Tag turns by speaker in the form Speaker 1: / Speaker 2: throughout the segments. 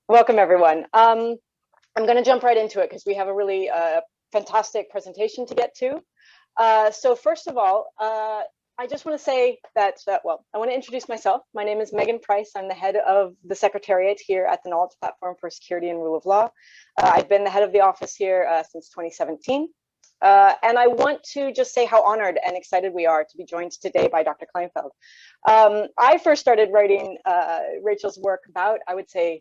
Speaker 1: Welcome, everyone. I'm going to jump right into it because we have a really fantastic presentation to get to. So first of all, I just want to say that, well, I want to introduce myself. My name is Megan Price. I'm the head of the Secretariat here at the Knowledge Platform for Security and Rule of Law. I've been the head of the office here since 2017. And I want to just say how honored and excited we are to be joined today by Dr. Kleinfeld. I first started writing Rachel's work about, I would say,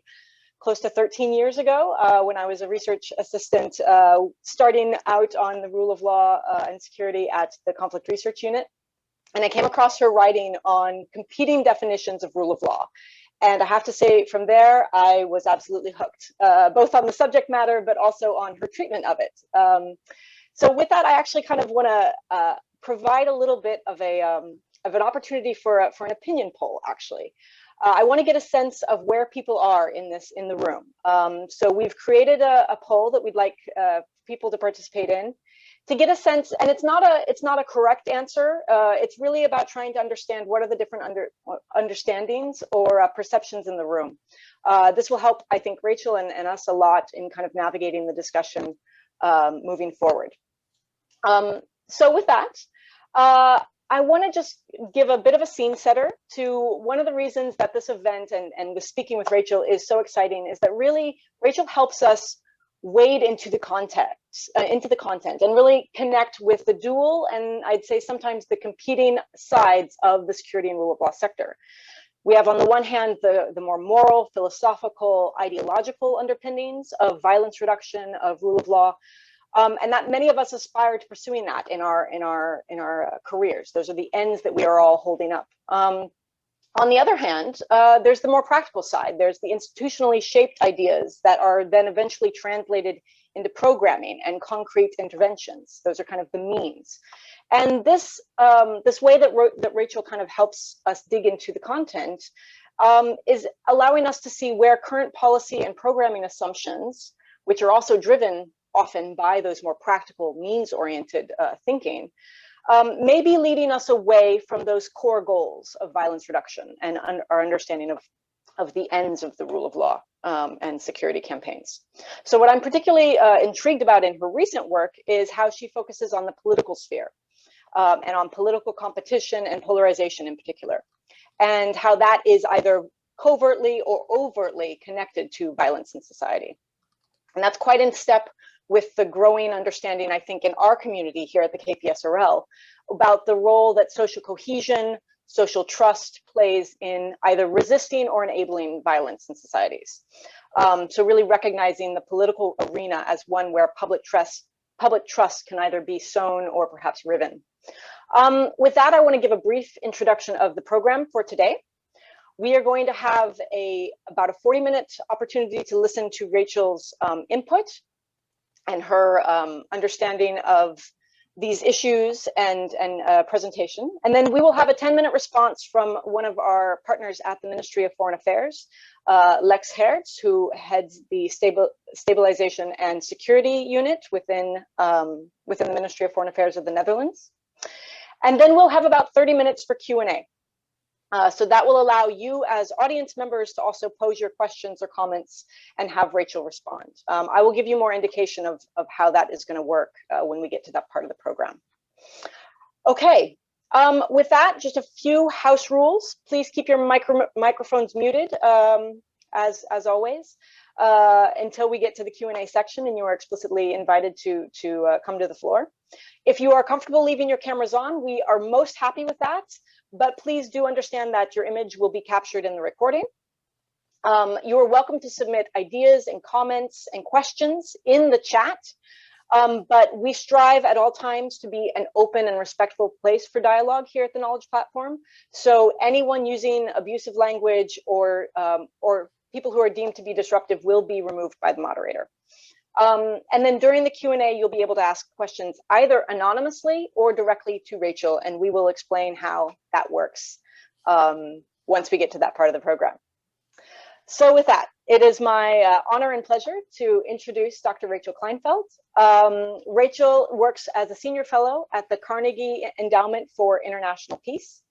Speaker 1: close to 13 years ago when I was a research assistant starting out on the rule of law and security at the Conflict Research Unit. And I came across her writing on competing definitions of rule of law. And I have to say from there, I was absolutely hooked, both on the subject matter, but also on her treatment of it. So with that, I actually kind of want to provide a little bit of an opportunity for an opinion poll, actually. I want to get a sense of where people are in the room. So we've created a poll that we'd like people to participate in to get a sense, and it's not a correct answer. It's really about trying to understand what are the different understandings or perceptions in the room. This will help, I think, Rachel and us a lot in kind of navigating the discussion moving forward. So with that, I want to just give a bit of a scene setter to one of the reasons that this event and the speaking with Rachel is so exciting is that really Rachel helps us wade into the context, into the content, and really connect with the dual and I'd say sometimes the competing sides of the security and rule of law sector. We have on the one hand the more moral, philosophical, ideological underpinnings of violence reduction, of rule of law. And that many of us aspire to pursuing that in our careers. Those are the ends that we are all holding up. On the other hand, there's the more practical side. There's the institutionally shaped ideas that are then eventually translated into programming and concrete interventions. Those are kind of the means. And this way that Rachel kind of helps us dig into the content is allowing us to see where current policy and programming assumptions, which are also driven often by those more practical means-oriented thinking, may be leading us away from those core goals of violence reduction and our understanding of the ends of the rule of law and security campaigns. So what I'm particularly intrigued about in her recent work is how she focuses on the political sphere and on political competition and polarization in particular, and how that is either covertly or overtly connected to violence in society. And that's quite in step with the growing understanding, I think, in our community here at the KPSRL about the role that social cohesion, social trust plays in either resisting or enabling violence in societies. So really recognizing the political arena as one where public trust can either be sown or perhaps riven. With that, I want to give a brief introduction of the program for today. We are going to have about a 40-minute opportunity to listen to Rachel's input and her understanding of these issues and presentation. And then we will have a 10-minute response from one of our partners at the Ministry of Foreign Affairs, Lex Hertz, who heads the Stabilization and Security Unit within the Ministry of Foreign Affairs of the Netherlands. And then we'll have about 30 minutes for Q&A. So that will allow you as audience members to also pose your questions or comments and have Rachel respond. I will give you more indication of how that is going to work when we get to that part of the program. Okay, with that, just a few house rules. Please keep your microphones muted, as always, until we get to the Q&A section and you are explicitly invited to come to the floor. If you are comfortable leaving your cameras on, we are most happy with that. But please do understand that your image will be captured in the recording. You are welcome to submit ideas and comments and questions in the chat, but we strive at all times to be an open and respectful place for dialogue here at the Knowledge Platform. So anyone using abusive language or people who are deemed to be disruptive will be removed by the moderator. And then during the Q&A, you'll be able to ask questions either anonymously or directly to Rachel, and we will explain how that works once we get to that part of the program. So with that, it is my honor and pleasure to introduce Dr. Rachel Kleinfeld. Rachel works as a senior fellow at the Carnegie Endowment for International Peace,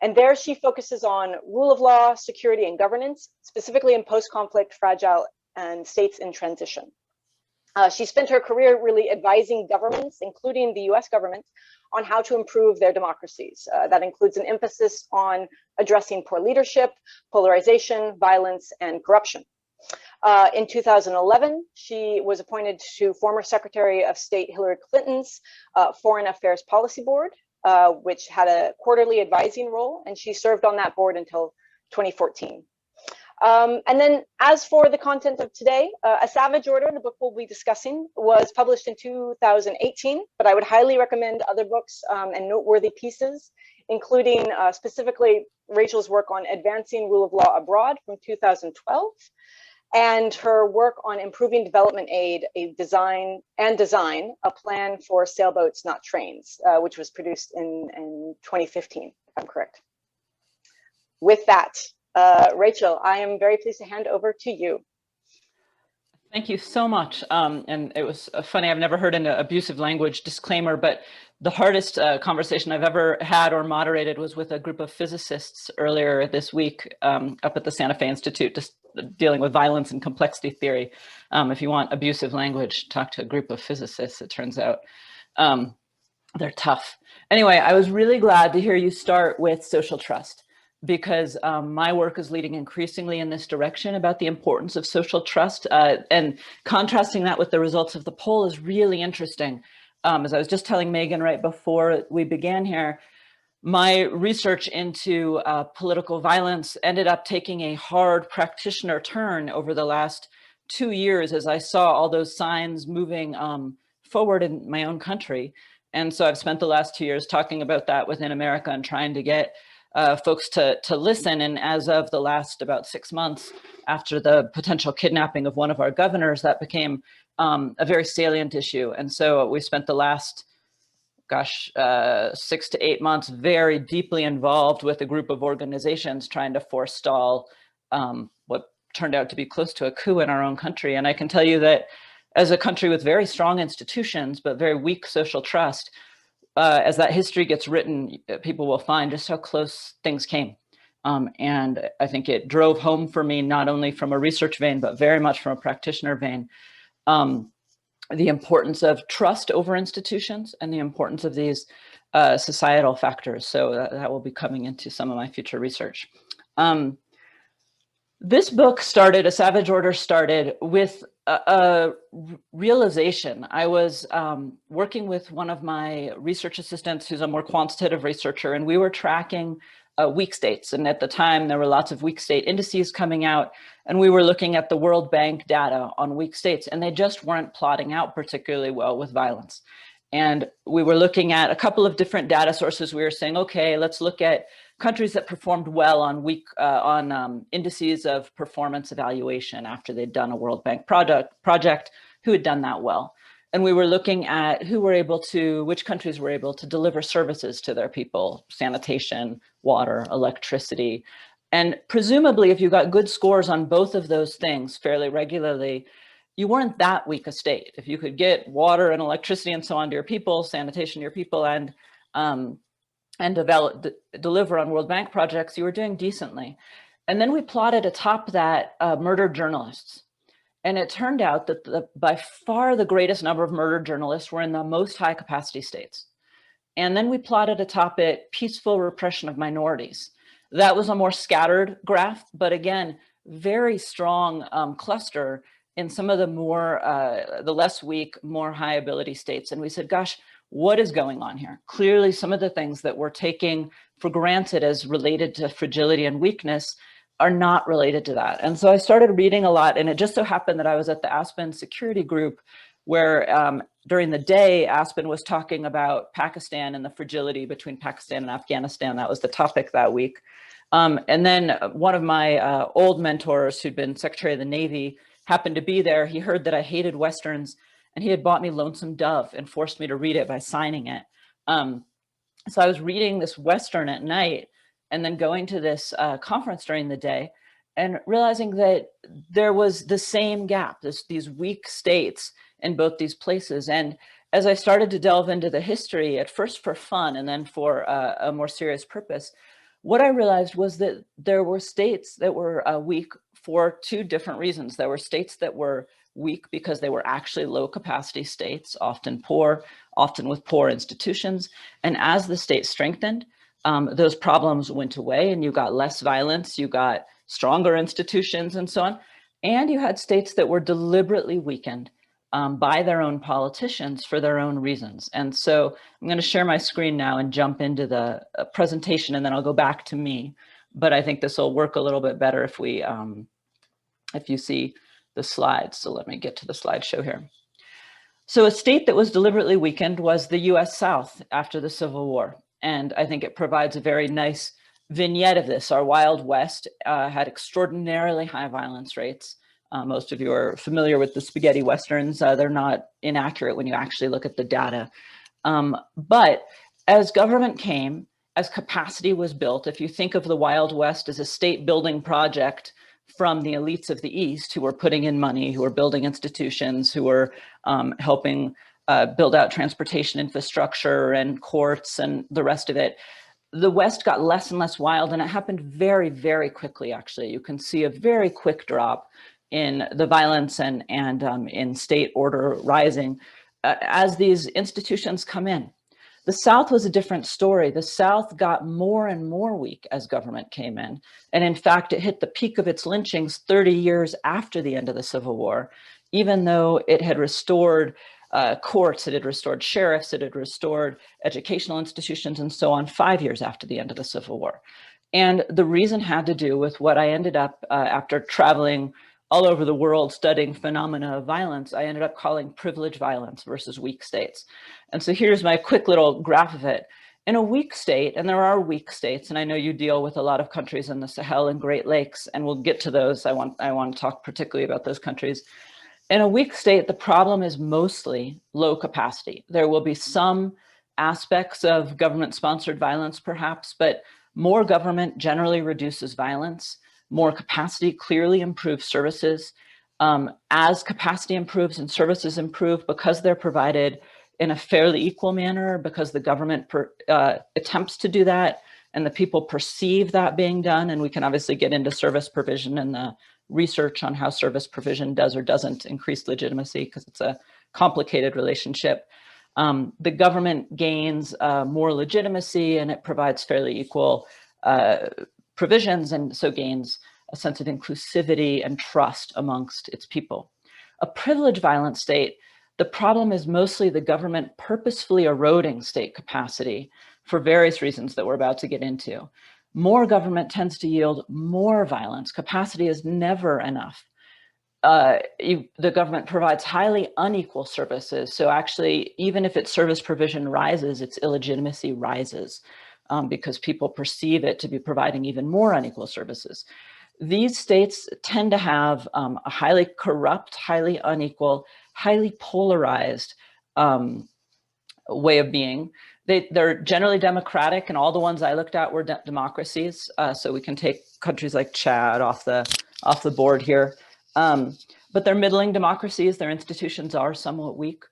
Speaker 1: And there she focuses on rule of law, security, and governance, specifically in post-conflict, fragile, and states in transition. She spent her career really advising governments, including the US government, on how to improve their democracies. That includes an emphasis on addressing poor leadership, polarization, violence, and corruption. In 2011, she was appointed to former Secretary of State Hillary Clinton's Foreign Affairs Policy Board, which had a quarterly advising role, and she served on that board until 2014. And then as for the content of today, A Savage Order, the book we'll be discussing, was published in 2018, but I would highly recommend other books and noteworthy pieces, including specifically Rachel's work on Advancing Rule of Law Abroad from 2012, and her work on Improving Development Aid, a Design, a Plan for Sailboats, Not Trains, which was produced in 2015, if I'm correct. With that, Rachel, I am very pleased to hand over to you.
Speaker 2: Thank you so much. And it was funny, I've never heard an abusive language disclaimer, but the hardest conversation I've ever had or moderated was with a group of physicists earlier this week up at the Santa Fe Institute, just dealing with violence and complexity theory. If you want abusive language, talk to a group of physicists, it turns out. They're tough. Anyway, I was really glad to hear you start with social trust, because my work is leading increasingly in this direction about the importance of social trust, and contrasting that with the results of the poll is really interesting. As I was just telling Megan right before we began here, my research into political violence ended up taking a hard practitioner turn over the last 2 years as I saw all those signs moving forward in my own country. And so I've spent the last 2 years talking about that within America and trying to get folks to listen. And as of the last about 6 months after the potential kidnapping of one of our governors, that became a very salient issue. And so we spent the last, 6 to 8 months very deeply involved with a group of organizations trying to forestall what turned out to be close to a coup in our own country. And I can tell you that as a country with very strong institutions, but very weak social trust, as that history gets written, people will find just how close things came. And I think it drove home for me, not only from a research vein, but very much from a practitioner vein, the importance of trust over institutions and the importance of these societal factors. So that will be coming into some of my future research. This book started, A Savage Order started with a realization. I was working with one of my research assistants who's a more quantitative researcher, and we were tracking weak states. And at the time, there were lots of weak state indices coming out, and we were looking at the World Bank data on weak states, and they just weren't plotting out particularly well with violence. And we were looking at a couple of different data sources. We were saying, okay, let's look at countries that performed well on indices of performance evaluation after they'd done a World Bank project, who had done that well. And we were looking at which countries were able to deliver services to their people, sanitation, water, electricity. And presumably, if you got good scores on both of those things fairly regularly, you weren't that weak a state. If you could get water and electricity and so on to your people, sanitation to your people, and deliver on World Bank projects, you were doing decently. And then we plotted atop that murdered journalists. And it turned out that by far the greatest number of murdered journalists were in the most high capacity states. And then we plotted atop it peaceful repression of minorities. That was a more scattered graph, but again, very strong cluster in some of the less weak, more high ability states. And we said, gosh, what is going on here? Clearly, some of the things that we're taking for granted as related to fragility and weakness are not related to that. And so I started reading a lot, and it just so happened that I was at the Aspen Security Group where during the day, Aspen was talking about Pakistan and the fragility between Pakistan and Afghanistan. That was the topic that week. And then one of my old mentors who'd been Secretary of the Navy happened to be there. He heard that I hated Westerns, and he had bought me Lonesome Dove and forced me to read it by signing it. So I was reading this Western at night and then going to this conference during the day and realizing that there was the same gap, these weak states in both these places. And as I started to delve into the history, at first for fun and then for a more serious purpose, what I realized was that there were states that were weak for two different reasons. There were states that were weak because they were actually low capacity states, often poor, often with poor institutions. And as the state strengthened, those problems went away and you got less violence, you got stronger institutions and so on. And you had states that were deliberately weakened by their own politicians for their own reasons. And so I'm going to share my screen now and jump into the presentation, and then I'll go back to me. But I think this will work a little bit better if we, if you see the slides. So let me get to the slideshow here. So a state that was deliberately weakened was the US South after the Civil War. And I think it provides a very nice vignette of this. Our Wild West had extraordinarily high violence rates. Most of you are familiar with the spaghetti westerns. They're not inaccurate when you actually look at the data. But as government came, as capacity was built, if you think of the Wild West as a state building project from the elites of the East who were putting in money, who were building institutions, who were helping build out transportation infrastructure and courts and the rest of it, the West got less and less wild, and it happened very, very quickly, actually. You can see a very quick drop in the violence and in state order rising as these institutions come in. The South was a different story. The South got more and more weak as government came in. And in fact, it hit the peak of its lynchings 30 years after the end of the Civil War, even though it had restored courts, it had restored sheriffs, it had restored educational institutions and so on 5 years after the end of the Civil War. And the reason had to do with what I ended up after traveling all over the world studying phenomena of violence, I ended up calling privileged violence versus weak states. And so here's my quick little graph of it. In a weak state, and there are weak states, and I know you deal with a lot of countries in the Sahel and Great Lakes, and we'll get to those. I want to talk particularly about those countries. In a weak state, the problem is mostly low capacity. There will be some aspects of government-sponsored violence, perhaps, but more government generally reduces violence. More capacity clearly improves services. As capacity improves and services improve, because they're provided in a fairly equal manner, because the government attempts to do that, and the people perceive that being done, and we can obviously get into service provision and the research on how service provision does or doesn't increase legitimacy, because it's a complicated relationship. The government gains more legitimacy, and it provides fairly equal provisions, and so gains a sense of inclusivity and trust amongst its people. A privileged violent state, the problem is mostly the government purposefully eroding state capacity for various reasons that we're about to get into. More government tends to yield more violence. Capacity is never enough. The government provides highly unequal services. So actually, even if its service provision rises, its illegitimacy rises. Because people perceive it to be providing even more unequal services. These states tend to have a highly corrupt, highly unequal, highly polarized way of being. They're generally democratic, and all the ones I looked at were democracies. So we can take countries like Chad off the board here. But they're middling democracies. Their institutions are somewhat weak.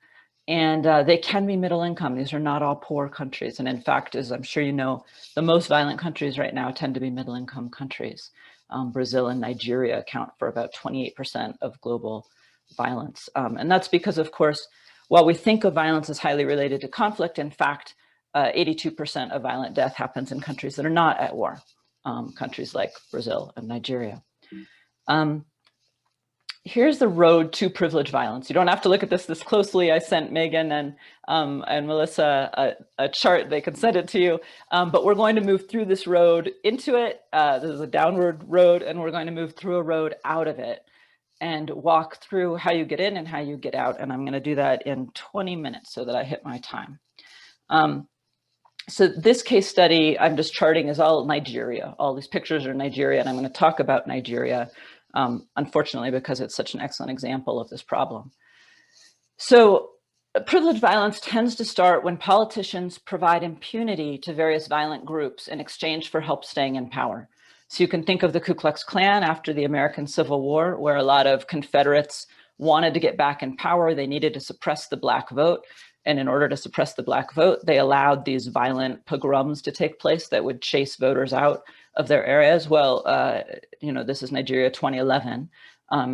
Speaker 2: And they can be middle income. These are not all poor countries. And in fact, as I'm sure you know, the most violent countries right now tend to be middle income countries. Brazil and Nigeria account for about 28% of global violence. And that's because, of course, while we think of violence as highly related to conflict, in fact, 82% of violent death happens in countries that are not at war, countries like Brazil and Nigeria. Here's the road to privileged violence. You don't have to look at this closely. I sent Megan and Melissa a chart. They can send it to you. But we're going to move through this road into it. This is a downward road, and we're going to move through a road out of it and walk through how you get in and how you get out. And I'm going to do that in 20 minutes so that I hit my time. So this case study I'm just charting is all Nigeria. All these pictures are Nigeria, and I'm going to talk about Nigeria. Unfortunately, because it's such an excellent example of this problem. So privileged violence tends to start when politicians provide impunity to various violent groups in exchange for help staying in power. So you can think of the Ku Klux Klan after the American Civil War, where a lot of Confederates wanted to get back in power. They needed to suppress the Black vote. And in order to suppress the Black vote, they allowed these violent pogroms to take place that would chase voters out of their areas. Well, this is Nigeria 2011.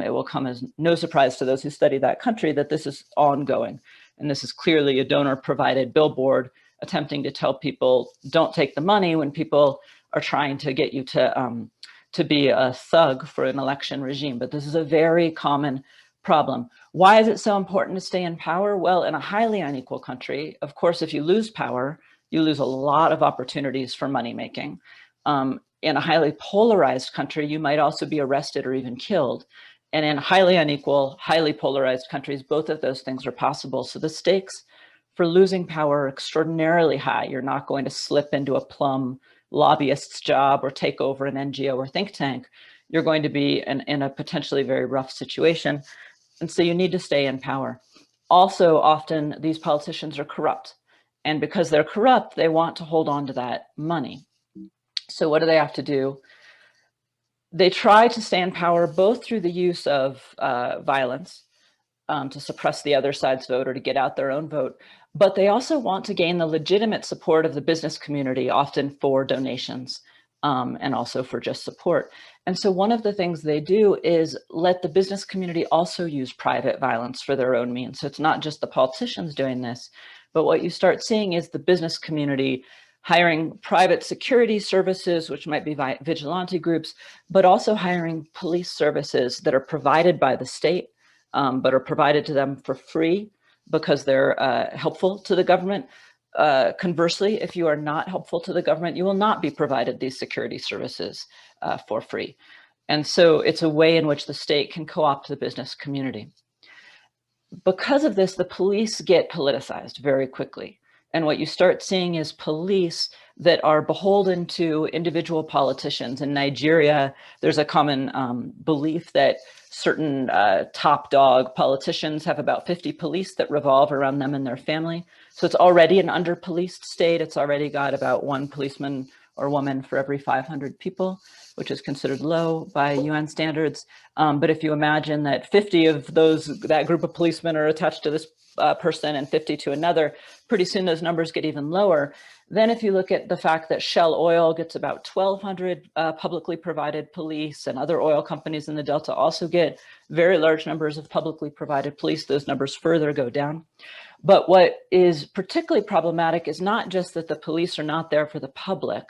Speaker 2: It will come as no surprise to those who study that country that this is ongoing. And this is clearly a donor-provided billboard attempting to tell people, don't take the money, when people are trying to get you to be a thug for an election regime. But this is a very common problem. Why is it so important to stay in power? Well, in a highly unequal country, of course, if you lose power, you lose a lot of opportunities for money making. In a highly polarized country, you might also be arrested or even killed. And in highly unequal, highly polarized countries, both of those things are possible. So the stakes for losing power are extraordinarily high. You're not going to slip into a plum lobbyist's job or take over an NGO or think tank. You're going to be in a potentially very rough situation. And so you need to stay in power. Also, often these politicians are corrupt. And because they're corrupt, they want to hold on to that money. So what do they have to do? They try to stay in power both through the use of violence to suppress the other side's vote or to get out their own vote. But they also want to gain the legitimate support of the business community, often for donations and also for just support. And so one of the things they do is let the business community also use private violence for their own means. So it's not just the politicians doing this, but what you start seeing is the business community hiring private security services, which might be vigilante groups, but also hiring police services that are provided by the state, but are provided to them for free because they're helpful to the government. Conversely, if you are not helpful to the government, you will not be provided these security services for free. And so it's a way in which the state can co-opt the business community. Because of this, the police get politicized very quickly. And what you start seeing is police that are beholden to individual politicians. In Nigeria, there's a common belief that certain top dog politicians have about 50 police that revolve around them and their family. So it's already an under-policed state. It's already got about one policeman or woman for every 500 people, which is considered low by UN standards. But if you imagine that 50 of that group of policemen are attached to this person and 50 to another, pretty soon those numbers get even lower. Then if you look at the fact that Shell Oil gets about 1,200 publicly provided police, and other oil companies in the Delta also get very large numbers of publicly provided police, those numbers further go down. But what is particularly problematic is not just that the police are not there for the public,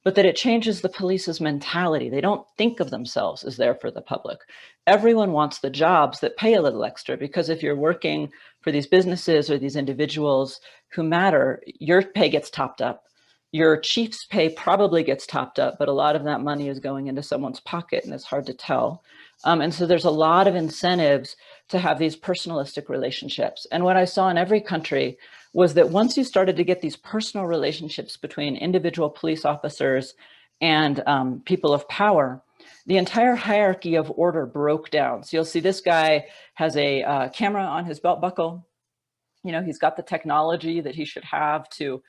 Speaker 2: but that it changes the police's mentality. They don't think of themselves as there for the public. Everyone wants the jobs that pay a little extra, because if you're working for these businesses or these individuals who matter, your pay gets topped up. Your chief's pay probably gets topped up, but a lot of that money is going into someone's pocket and it's hard to tell. And so there's a lot of incentives to have these personalistic relationships. And what I saw in every country was that once you started to get these personal relationships between individual police officers and people of power, the entire hierarchy of order broke down. So you'll see this guy has a camera on his belt buckle. You know, he's got the technology that he should have to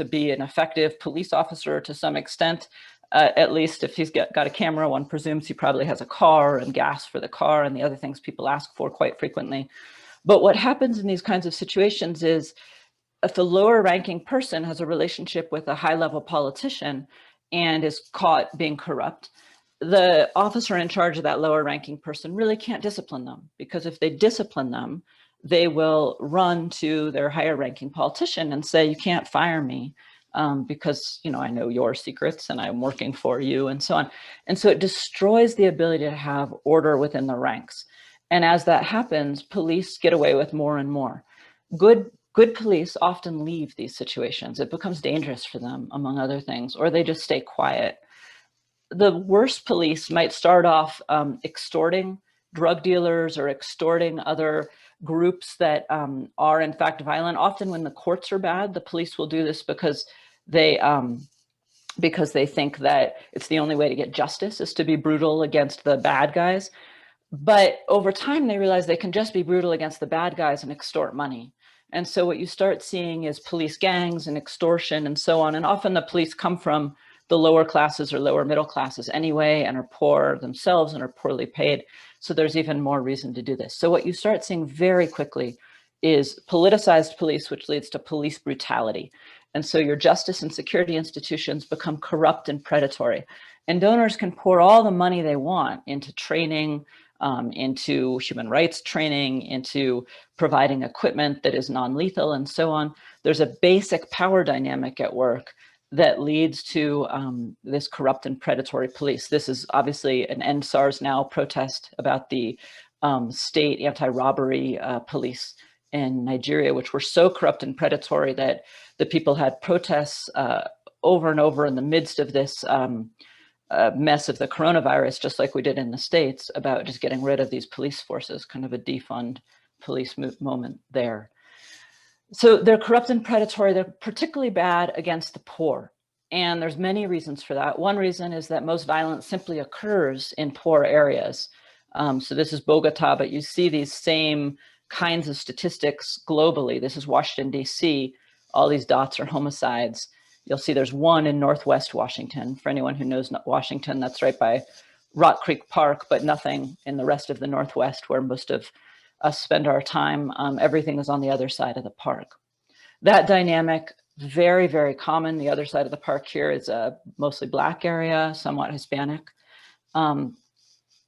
Speaker 2: be an effective police officer to some extent. At least if he's got a camera, one presumes he probably has a car and gas for the car and the other things people ask for quite frequently. But what happens in these kinds of situations is if the lower ranking person has a relationship with a high level politician and is caught being corrupt, the officer in charge of that lower ranking person really can't discipline them, because if they discipline them, they will run to their higher ranking politician and say, you can't fire me because, you know, I know your secrets and I'm working for you and so on. And so it destroys the ability to have order within the ranks. And as that happens, police get away with more and more. Good police often leave these situations. It becomes dangerous for them, among other things, or they just stay quiet. The worst police might start off extorting drug dealers or extorting other groups that are in fact violent. Often when the courts are bad, the police will do this because they think that it's the only way to get justice is to be brutal against the bad guys. But over time, they realize they can just be brutal against the bad guys and extort money. And so what you start seeing is police gangs and extortion and so on. And often the police come from the lower classes or lower middle classes anyway, and are poor themselves and are poorly paid. So there's even more reason to do this. So what you start seeing very quickly is politicized police, which leads to police brutality. And so your justice and security institutions become corrupt and predatory. And donors can pour all the money they want into training, into human rights training, into providing equipment that is non-lethal, and so on. There's a basic power dynamic at work that leads to this corrupt and predatory police. This is obviously an End SARS Now protest about the state anti-robbery police in Nigeria, which were so corrupt and predatory that the people had protests over and over in the midst of this mess of the coronavirus, just like we did in the States, about just getting rid of these police forces, kind of a defund police moment there. So they're corrupt and predatory. They're particularly bad against the poor. And there's many reasons for that. One reason is that most violence simply occurs in poor areas. So this is Bogota, but you see these same kinds of statistics globally. This is Washington, D.C. All these dots are homicides. You'll see there's one in Northwest Washington. For anyone who knows Washington, that's right by Rock Creek Park, but nothing in the rest of the Northwest where most of us spend our time. Everything is on the other side of the park. That dynamic, very, very common. The other side of the park here is a mostly Black area, somewhat Hispanic.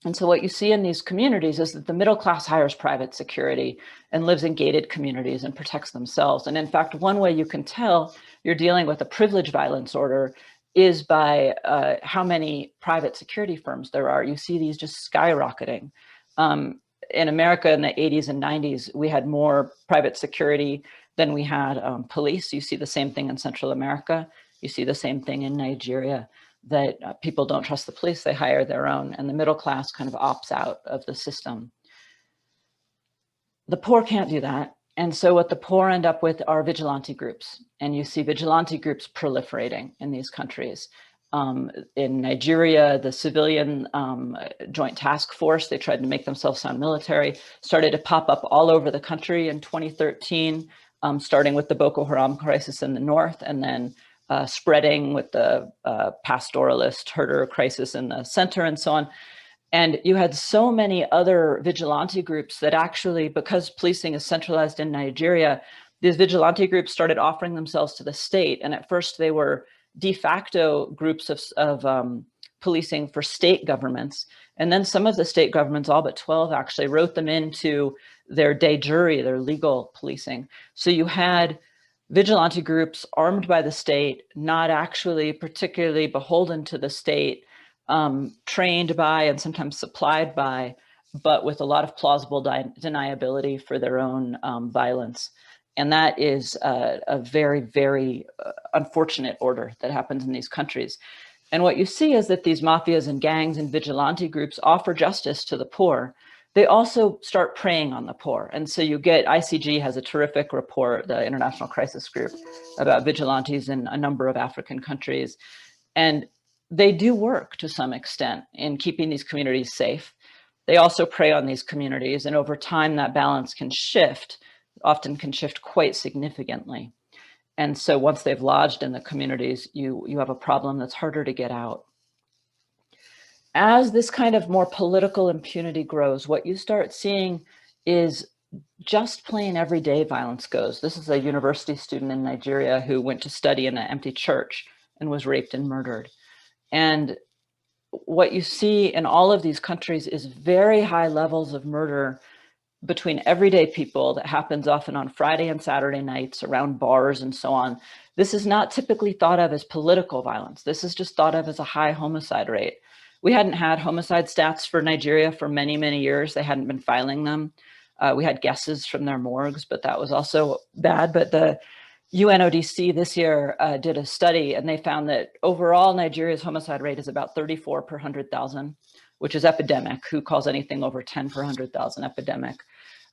Speaker 2: And so what you see in these communities is that the middle class hires private security and lives in gated communities and protects themselves. And in fact, one way you can tell you're dealing with a privilege violence order is by how many private security firms there are. You see these just skyrocketing. In America in the 80s and 90s, we had more private security than we had police. You see the same thing in Central America. You see the same thing in Nigeria, that people don't trust the police, they hire their own, and the middle class kind of opts out of the system. The poor can't do that. And so what the poor end up with are vigilante groups. And you see vigilante groups proliferating in these countries. In Nigeria, the civilian joint task force, they tried to make themselves sound military, started to pop up all over the country in 2013, starting with the Boko Haram crisis in the north, and then spreading with the pastoralist herder crisis in the center and so on. And you had so many other vigilante groups that actually, because policing is centralized in Nigeria, these vigilante groups started offering themselves to the state. And at first they were de facto groups of policing for state governments. And then some of the state governments, all but 12 actually, wrote them into their de jure, their legal policing. So you had vigilante groups armed by the state, not actually particularly beholden to the state, trained by and sometimes supplied by, but with a lot of plausible deniability for their own violence. And that is a very, very unfortunate order that happens in these countries. And what you see is that these mafias and gangs and vigilante groups offer justice to the poor. They also start preying on the poor. And so you get, ICG has a terrific report, the International Crisis Group, about vigilantes in a number of African countries. And they do work to some extent in keeping these communities safe. They also prey on these communities, and over time that balance can shift, often can shift quite significantly. And so once they've lodged in the communities, you have a problem that's harder to get out. As this kind of more political impunity grows, what you start seeing is just plain everyday violence goes. This is a university student in Nigeria who went to study in an empty church and was raped and murdered. And what you see in all of these countries is very high levels of murder between everyday people that happens often on Friday and Saturday nights around bars and so on. This is not typically thought of as political violence. This is just thought of as a high homicide rate. We hadn't had homicide stats for Nigeria for many, many years. They hadn't been filing them. We had guesses from their morgues, but that was also bad. But the UNODC this year did a study, and they found that overall Nigeria's homicide rate is about 34 per 100,000, which is epidemic. Who calls anything over 10 per 100,000 epidemic?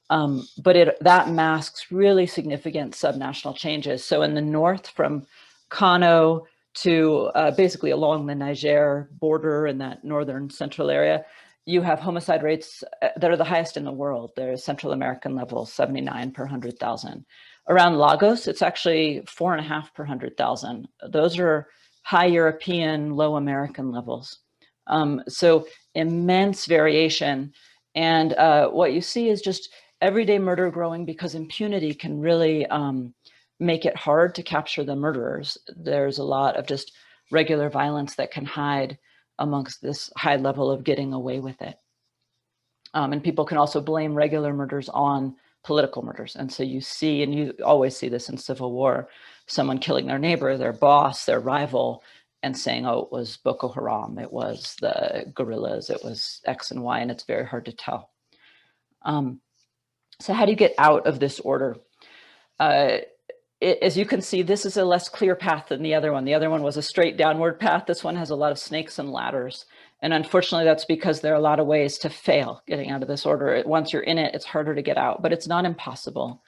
Speaker 2: But that masks really significant subnational changes. So in the north, from Kano to basically along the Niger border in that northern central area, you have homicide rates that are the highest in the world. They're Central American levels, 79 per 100,000. Around Lagos, it's actually 4.5 per 100,000. Those are high European, low American levels. So immense variation. And what you see is just everyday murder growing because impunity can really make it hard to capture the murderers. There's a lot of just regular violence that can hide amongst this high level of getting away with it. And people can also blame regular murders on political murders. And so you see, and you always see this in civil war, someone killing their neighbor, their boss, their rival, and saying, oh, it was Boko Haram, it was the guerrillas, it was X and Y, and it's very hard to tell. So how do you get out of this order? As you can see, this is a less clear path than the other one. The other one was a straight downward path. This one has a lot of snakes and ladders. And unfortunately, that's because there are a lot of ways to fail getting out of this order. Once you're in it, it's harder to get out, but it's not impossible.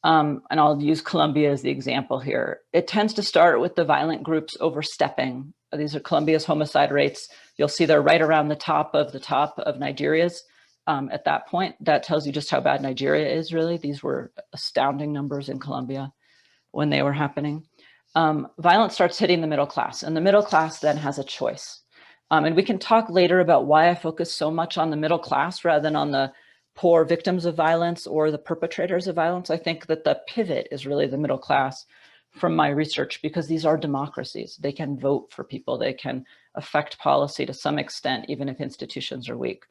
Speaker 2: And I'll use Colombia as the example here. It tends to start with the violent groups overstepping. These are Colombia's homicide rates. You'll see they're right around the top of Nigeria's. At that point, that tells you just how bad Nigeria is, really. These were astounding numbers in Colombia when they were happening. Violence starts hitting the middle class, and the middle class then has a choice. And we can talk later about why I focus so much on the middle class rather than on the poor victims of violence or the perpetrators of violence. I think that the pivot is really the middle class from my research, because these are democracies. They can vote for people. They can affect policy to some extent, even if institutions are weak.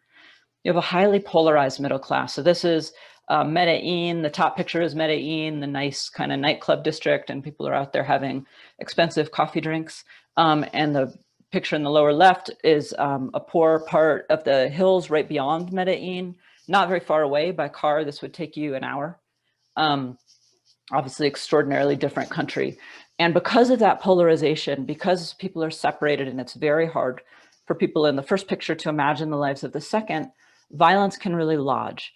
Speaker 2: You have a highly polarized middle class. So this is Medellin. The top picture is Medellin, the nice kind of nightclub district, and people are out there having expensive coffee drinks. And the picture in the lower left is a poor part of the hills right beyond Medellin, not very far away. By car, this would take you an hour. Obviously, extraordinarily different country. And because of that polarization, because people are separated and it's very hard for people in the first picture to imagine the lives of the second, violence can really lodge.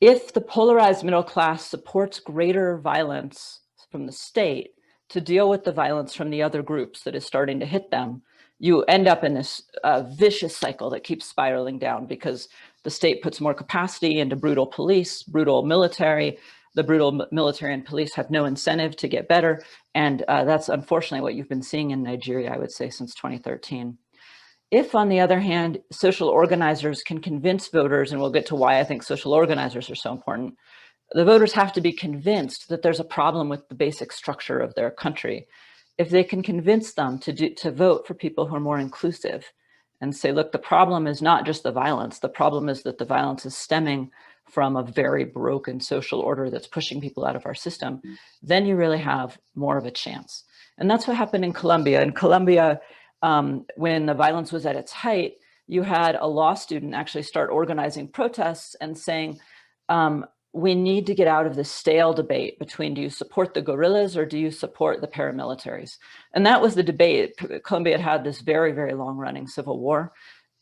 Speaker 2: If the polarized middle class supports greater violence from the state to deal with the violence from the other groups that is starting to hit them, you end up in this vicious cycle that keeps spiraling down, because the state puts more capacity into brutal police, brutal military. The brutal military and police have no incentive to get better. And that's unfortunately what you've been seeing in Nigeria, I would say, since 2013. If, on the other hand, social organizers can convince voters, and we'll get to why I think social organizers are so important, the voters have to be convinced that there's a problem with the basic structure of their country. If they can convince them to vote for people who are more inclusive and say, look, the problem is not just the violence. The problem is that the violence is stemming from a very broken social order that's pushing people out of our system, then you really have more of a chance. And that's what happened in Colombia. In Colombia, when the violence was at its height, you had a law student actually start organizing protests and saying, we need to get out of this stale debate between, do you support the guerrillas or do you support the paramilitaries? And that was the debate. Colombia had this very, very long running civil war,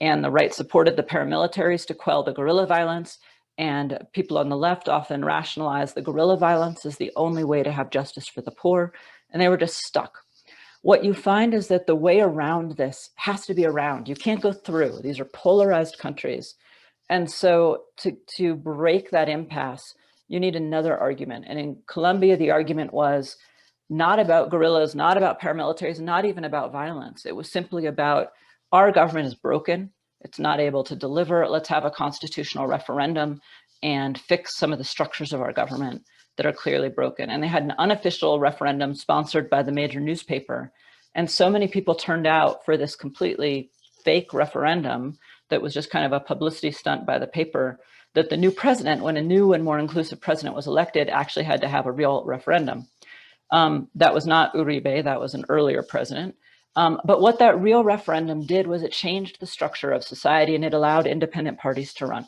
Speaker 2: and the right supported the paramilitaries to quell the guerrilla violence. And people on the left often rationalized the guerrilla violence as the only way to have justice for the poor. And they were just stuck. What you find is that the way around this has to be around. You can't go through. These are polarized countries. And so to break that impasse, you need another argument. And in Colombia, the argument was not about guerrillas, not about paramilitaries, not even about violence. It was simply about, our government is broken. It's not able to deliver. Let's have a constitutional referendum and fix some of the structures of our government that are clearly broken. And they had an unofficial referendum sponsored by the major newspaper. And so many people turned out for this completely fake referendum that was just kind of a publicity stunt by the paper, that the new president, when a new and more inclusive president was elected, actually had to have a real referendum. That was not Uribe, that was an earlier president. But what that real referendum did was it changed the structure of society, and it allowed independent parties to run.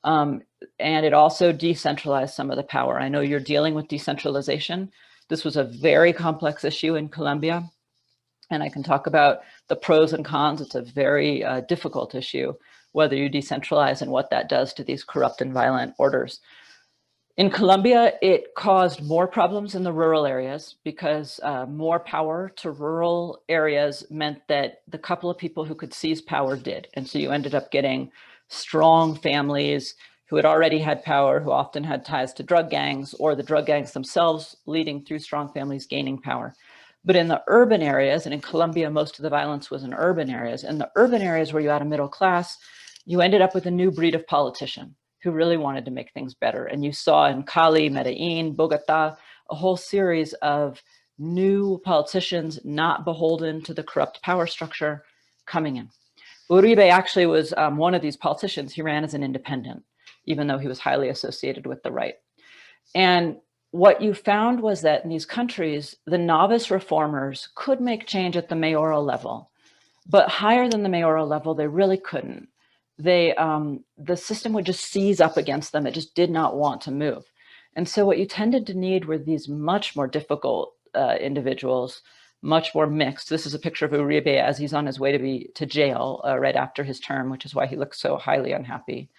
Speaker 2: And it also decentralized some of the power. I know you're dealing with decentralization. This was a very complex issue in Colombia, and I can talk about the pros and cons. It's a very difficult issue, whether you decentralize and what that does to these corrupt and violent orders. In Colombia, it caused more problems in the rural areas because more power to rural areas meant that the couple of people who could seize power did. And so you ended up getting strong families who had already had power, who often had ties to drug gangs, or the drug gangs themselves leading through strong families gaining power. But in the urban areas, and in Colombia, most of the violence was in urban areas, and the urban areas where you had a middle class, you ended up with a new breed of politician. who really wanted to make things better. And you saw in Cali, Medellin, Bogota, a whole series of new politicians not beholden to the corrupt power structure coming in. Uribe actually was one of these politicians. He ran as an independent, even though he was highly associated with the right. And what you found was that in these countries, the novice reformers could make change at the mayoral level, but higher than the mayoral level, they really couldn't. The system would just seize up against them. It just did not want to move. And so what you tended to need were these much more difficult individuals, much more mixed. This is a picture of Uribe as he's on his way to jail right after his term, which is why he looks so highly unhappy.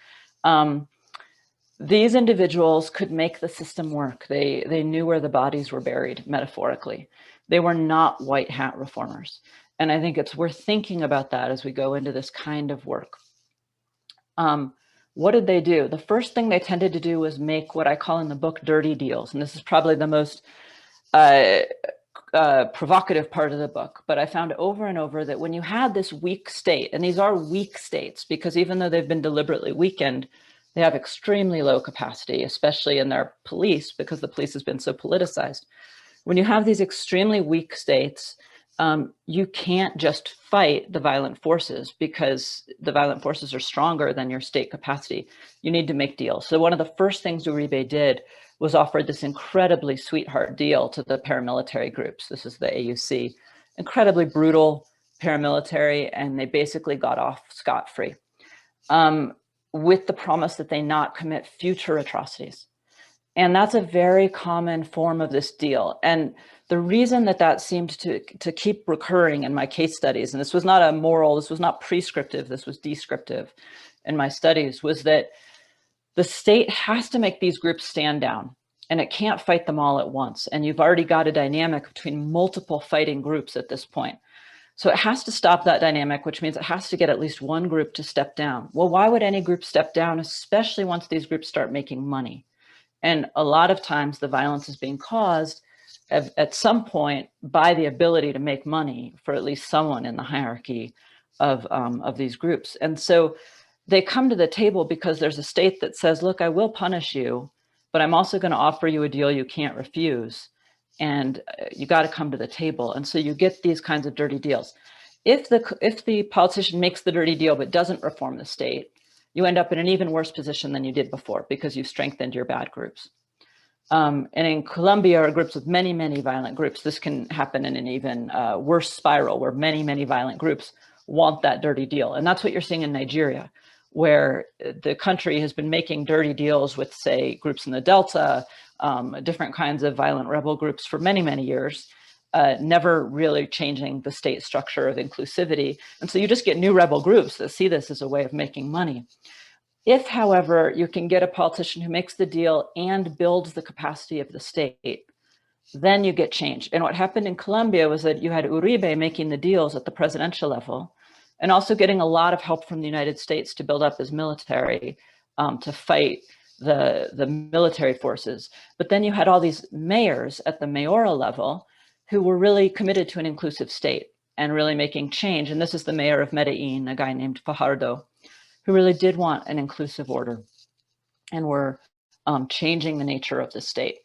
Speaker 2: These individuals could make the system work. They knew where the bodies were buried, metaphorically. They were not white hat reformers. And I think it's worth thinking about that as we go into this kind of work. What did they do? The first thing they tended to do was make what I call in the book dirty deals. And this is probably the most provocative part of the book. But I found over and over that when you had this weak state, and these are weak states, because even though they've been deliberately weakened, they have extremely low capacity, especially in their police, because the police has been so politicized. When you have these extremely weak states, you can't just fight the violent forces because the violent forces are stronger than your state capacity. You need to make deals. So one of the first things Uribe did was offer this incredibly sweetheart deal to the paramilitary groups. This is the AUC, incredibly brutal paramilitary, and they basically got off scot-free with the promise that they not commit future atrocities. And that's a very common form of this deal. And the reason that that seemed to keep recurring in my case studies, and this was not a moral, this was not prescriptive, this was descriptive in my studies, was that the state has to make these groups stand down, and it can't fight them all at once. And you've already got a dynamic between multiple fighting groups at this point. So it has to stop that dynamic, which means it has to get at least one group to step down. Well, why would any group step down, especially once these groups start making money? And a lot of times the violence is being caused at some point by the ability to make money for at least someone in the hierarchy of these groups. And so they come to the table because there's a state that says, look, I will punish you, but I'm also going to offer you a deal you can't refuse. And you got to come to the table. And so you get these kinds of dirty deals. If the politician makes the dirty deal but doesn't reform the state, you end up in an even worse position than you did before because you've strengthened your bad groups. And in Colombia, or groups with many, many violent groups, this can happen in an even worse spiral where many, many violent groups want that dirty deal. And that's what you're seeing in Nigeria, where the country has been making dirty deals with, say, groups in the Delta, different kinds of violent rebel groups for many, many years, never really changing the state structure of inclusivity. And so you just get new rebel groups that see this as a way of making money. If, however, you can get a politician who makes the deal and builds the capacity of the state, then you get change. And what happened in Colombia was that you had Uribe making the deals at the presidential level and also getting a lot of help from the United States to build up his military to fight the military forces. But then you had all these mayors at the mayoral level who were really committed to an inclusive state and really making change. And this is the mayor of Medellin, a guy named Fajardo, who really did want an inclusive order and were changing the nature of the state.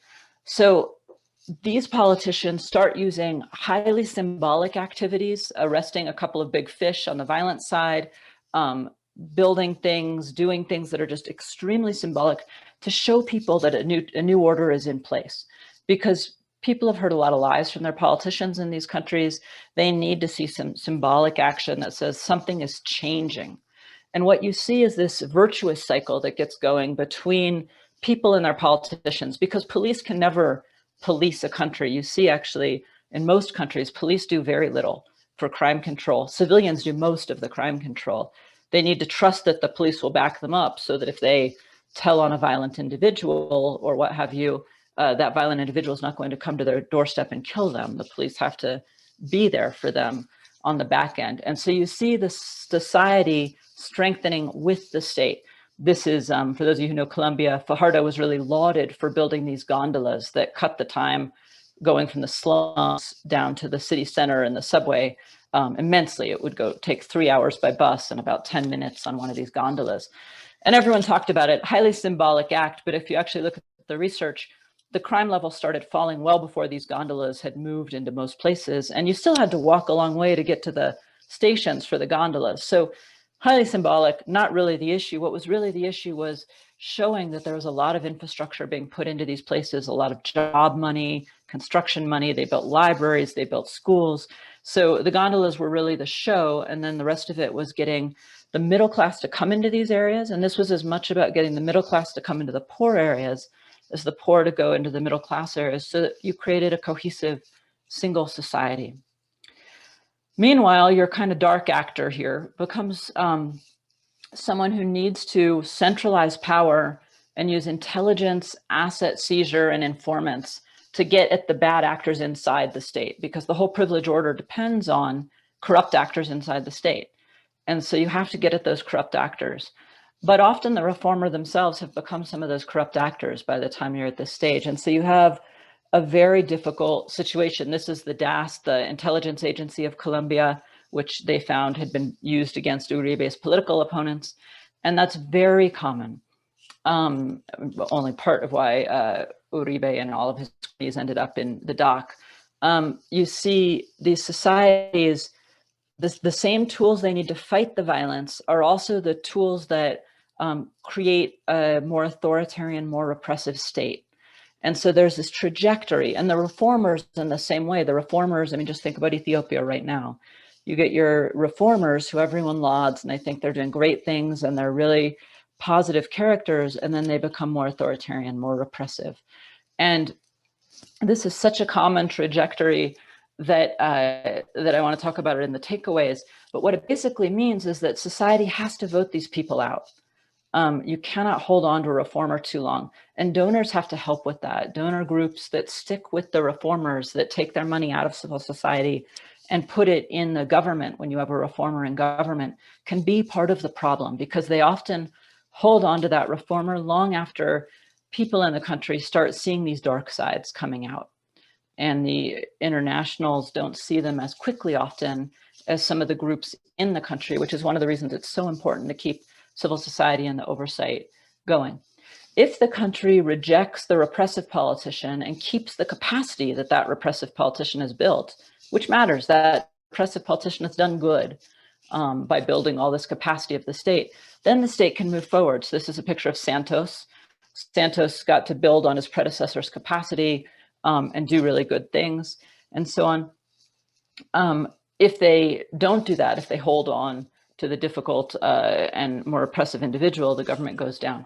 Speaker 2: So these politicians start using highly symbolic activities, arresting a couple of big fish on the violent side, building things, doing things that are just extremely symbolic to show people that a new order is in place. Because people have heard a lot of lies from their politicians in these countries. They need to see some symbolic action that says something is changing. And what you see is this virtuous cycle that gets going between people and their politicians, because police can never police a country. You see, actually, in most countries, police do very little for crime control. Civilians do most of the crime control. They need to trust that the police will back them up so that if they tell on a violent individual or what have you, that violent individual is not going to come to their doorstep and kill them. The police have to be there for them on the back end. And so you see the society strengthening with the state. This is, for those of you who know Colombia, Fajardo was really lauded for building these gondolas that cut the time going from the slums down to the city center and the subway immensely. It would take 3 hours by bus and about 10 minutes on one of these gondolas. And everyone talked about it, highly symbolic act, but if you actually look at the research, the crime level started falling well before these gondolas had moved into most places, and you still had to walk a long way to get to the stations for the gondolas. So highly symbolic, not really the issue. What was really the issue was showing that there was a lot of infrastructure being put into these places, a lot of job money, construction money. They built libraries, they built schools. So the gondolas were really the show, and then the rest of it was getting the middle class to come into these areas. And this was as much about getting the middle class to come into the poor areas as the poor to go into the middle class areas, so that you created a cohesive single society. Meanwhile, your kind of dark actor here becomes someone who needs to centralize power and use intelligence, asset seizure, and informants to get at the bad actors inside the state, because the whole privilege order depends on corrupt actors inside the state. And so you have to get at those corrupt actors. But often the reformer themselves have become some of those corrupt actors by the time you're at this stage. And so you have a very difficult situation. This is the DAS, the Intelligence Agency of Colombia, which they found had been used against Uribe's political opponents. And that's very common. Only part of why Uribe and all of his companies ended up in the dock. You see these societies, the same tools they need to fight the violence are also the tools that create a more authoritarian, more repressive state. And so there's this trajectory, and the reformers in the same way. The reformers, I mean, just think about Ethiopia right now. You get your reformers who everyone lauds and they think they're doing great things and they're really positive characters, and then they become more authoritarian, more repressive. And this is such a common trajectory that that I want to talk about it in the takeaways. But what it basically means is that society has to vote these people out. You cannot hold on to a reformer too long, and donors have to help with that. Donor groups that stick with the reformers, that take their money out of civil society and put it in the government when you have a reformer in government, can be part of the problem, because they often hold on to that reformer long after people in the country start seeing these dark sides coming out. And the internationals don't see them as quickly often as some of the groups in the country, which is one of the reasons it's so important to keep civil society and the oversight going. If the country rejects the repressive politician and keeps the capacity that that repressive politician has built, which matters, that repressive politician has done good by building all this capacity of the state, then the state can move forward. So this is a picture of Santos. Santos got to build on his predecessor's capacity and do really good things and so on. If they don't do that, if they hold on to the difficult and more oppressive individual, the government goes down.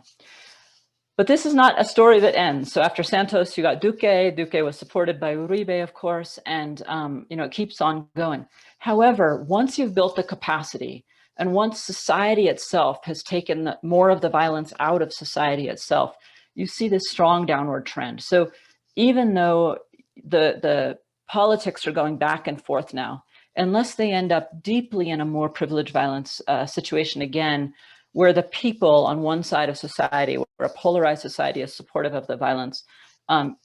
Speaker 2: But this is not a story that ends. So after Santos, you got Duque. Duque was supported by Uribe, of course, and it keeps on going. However, once you've built the capacity, and once society itself has taken more of the violence out of society itself, you see this strong downward trend. So even though the politics are going back and forth now, unless they end up deeply in a more privileged violence situation again, where the people on one side of society, where a polarized society is supportive of the violence,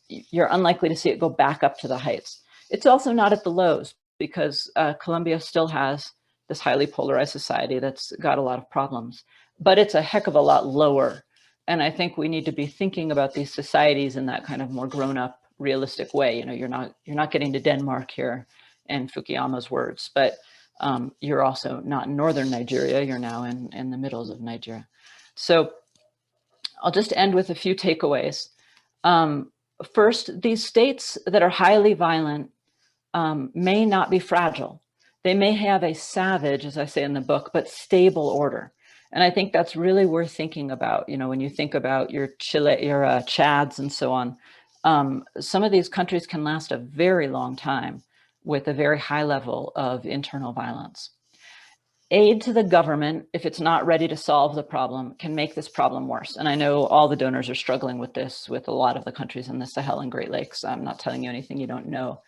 Speaker 2: you're unlikely to see it go back up to the heights. It's also not at the lows, because Colombia still has this highly polarized society that's got a lot of problems, but it's a heck of a lot lower. And I think we need to be thinking about these societies in that kind of more grown-up, realistic way. You're not getting to Denmark here, in Fukuyama's words, but you're also not in northern Nigeria. You're now in the middles of Nigeria. So I'll just end with a few takeaways. First, these states that are highly violent may not be fragile. They may have a savage, as I say in the book, but stable order. And I think that's really worth thinking about. When you think about your Chads and so on, some of these countries can last a very long time with a very high level of internal violence. Aid to the government, if it's not ready to solve the problem, can make this problem worse. And I know all the donors are struggling with this, with a lot of the countries in the Sahel and Great Lakes. I'm not telling you anything you don't know,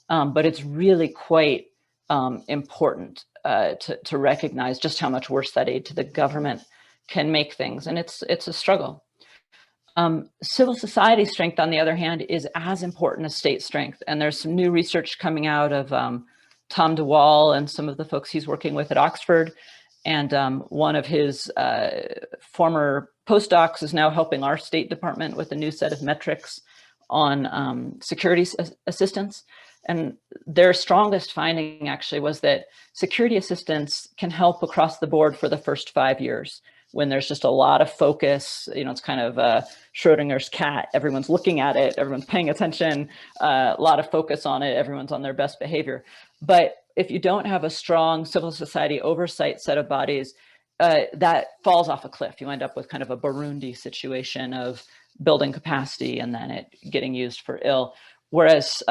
Speaker 2: but it's really quite important to recognize just how much worse that aid to the government can make things. And it's a struggle. Civil society strength, on the other hand, is as important as state strength. And there's some new research coming out of Tom DeWall and some of the folks he's working with at Oxford. And one of his former postdocs is now helping our State Department with a new set of metrics on security assistance. And their strongest finding actually was that security assistance can help across the board for the first 5 years, when there's just a lot of focus. You know, it's kind of Schrodinger's cat. Everyone's looking at it, everyone's paying attention, a lot of focus on it, everyone's on their best behavior. But if you don't have a strong civil society oversight set of bodies, that falls off a cliff. You end up with kind of a Burundi situation of building capacity and then it getting used for ill. Whereas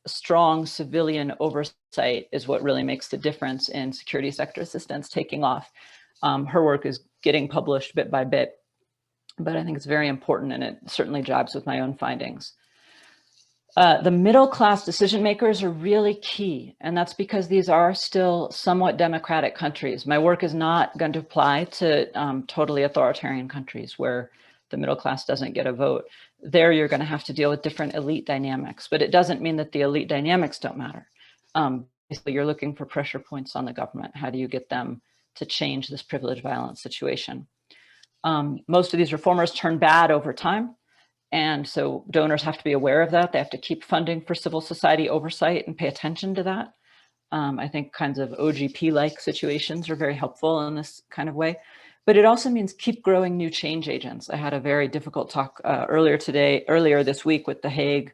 Speaker 2: strong civilian oversight is what really makes the difference in security sector assistance taking off. Her work is getting published bit by bit, but I think it's very important and it certainly jibes with my own findings. The middle-class decision makers are really key, and that's because these are still somewhat democratic countries. My work is not going to apply to totally authoritarian countries where the middle class doesn't get a vote. There you're going to have to deal with different elite dynamics, but it doesn't mean that the elite dynamics don't matter. Basically, you're looking for pressure points on the government. How do you get them to change this privilege violence situation? Most of these reformers turn bad over time. And so donors have to be aware of that. They have to keep funding for civil society oversight and pay attention to that. I think kinds of OGP-like situations are very helpful in this kind of way. But it also means keep growing new change agents. I had a very difficult talk earlier this week with The Hague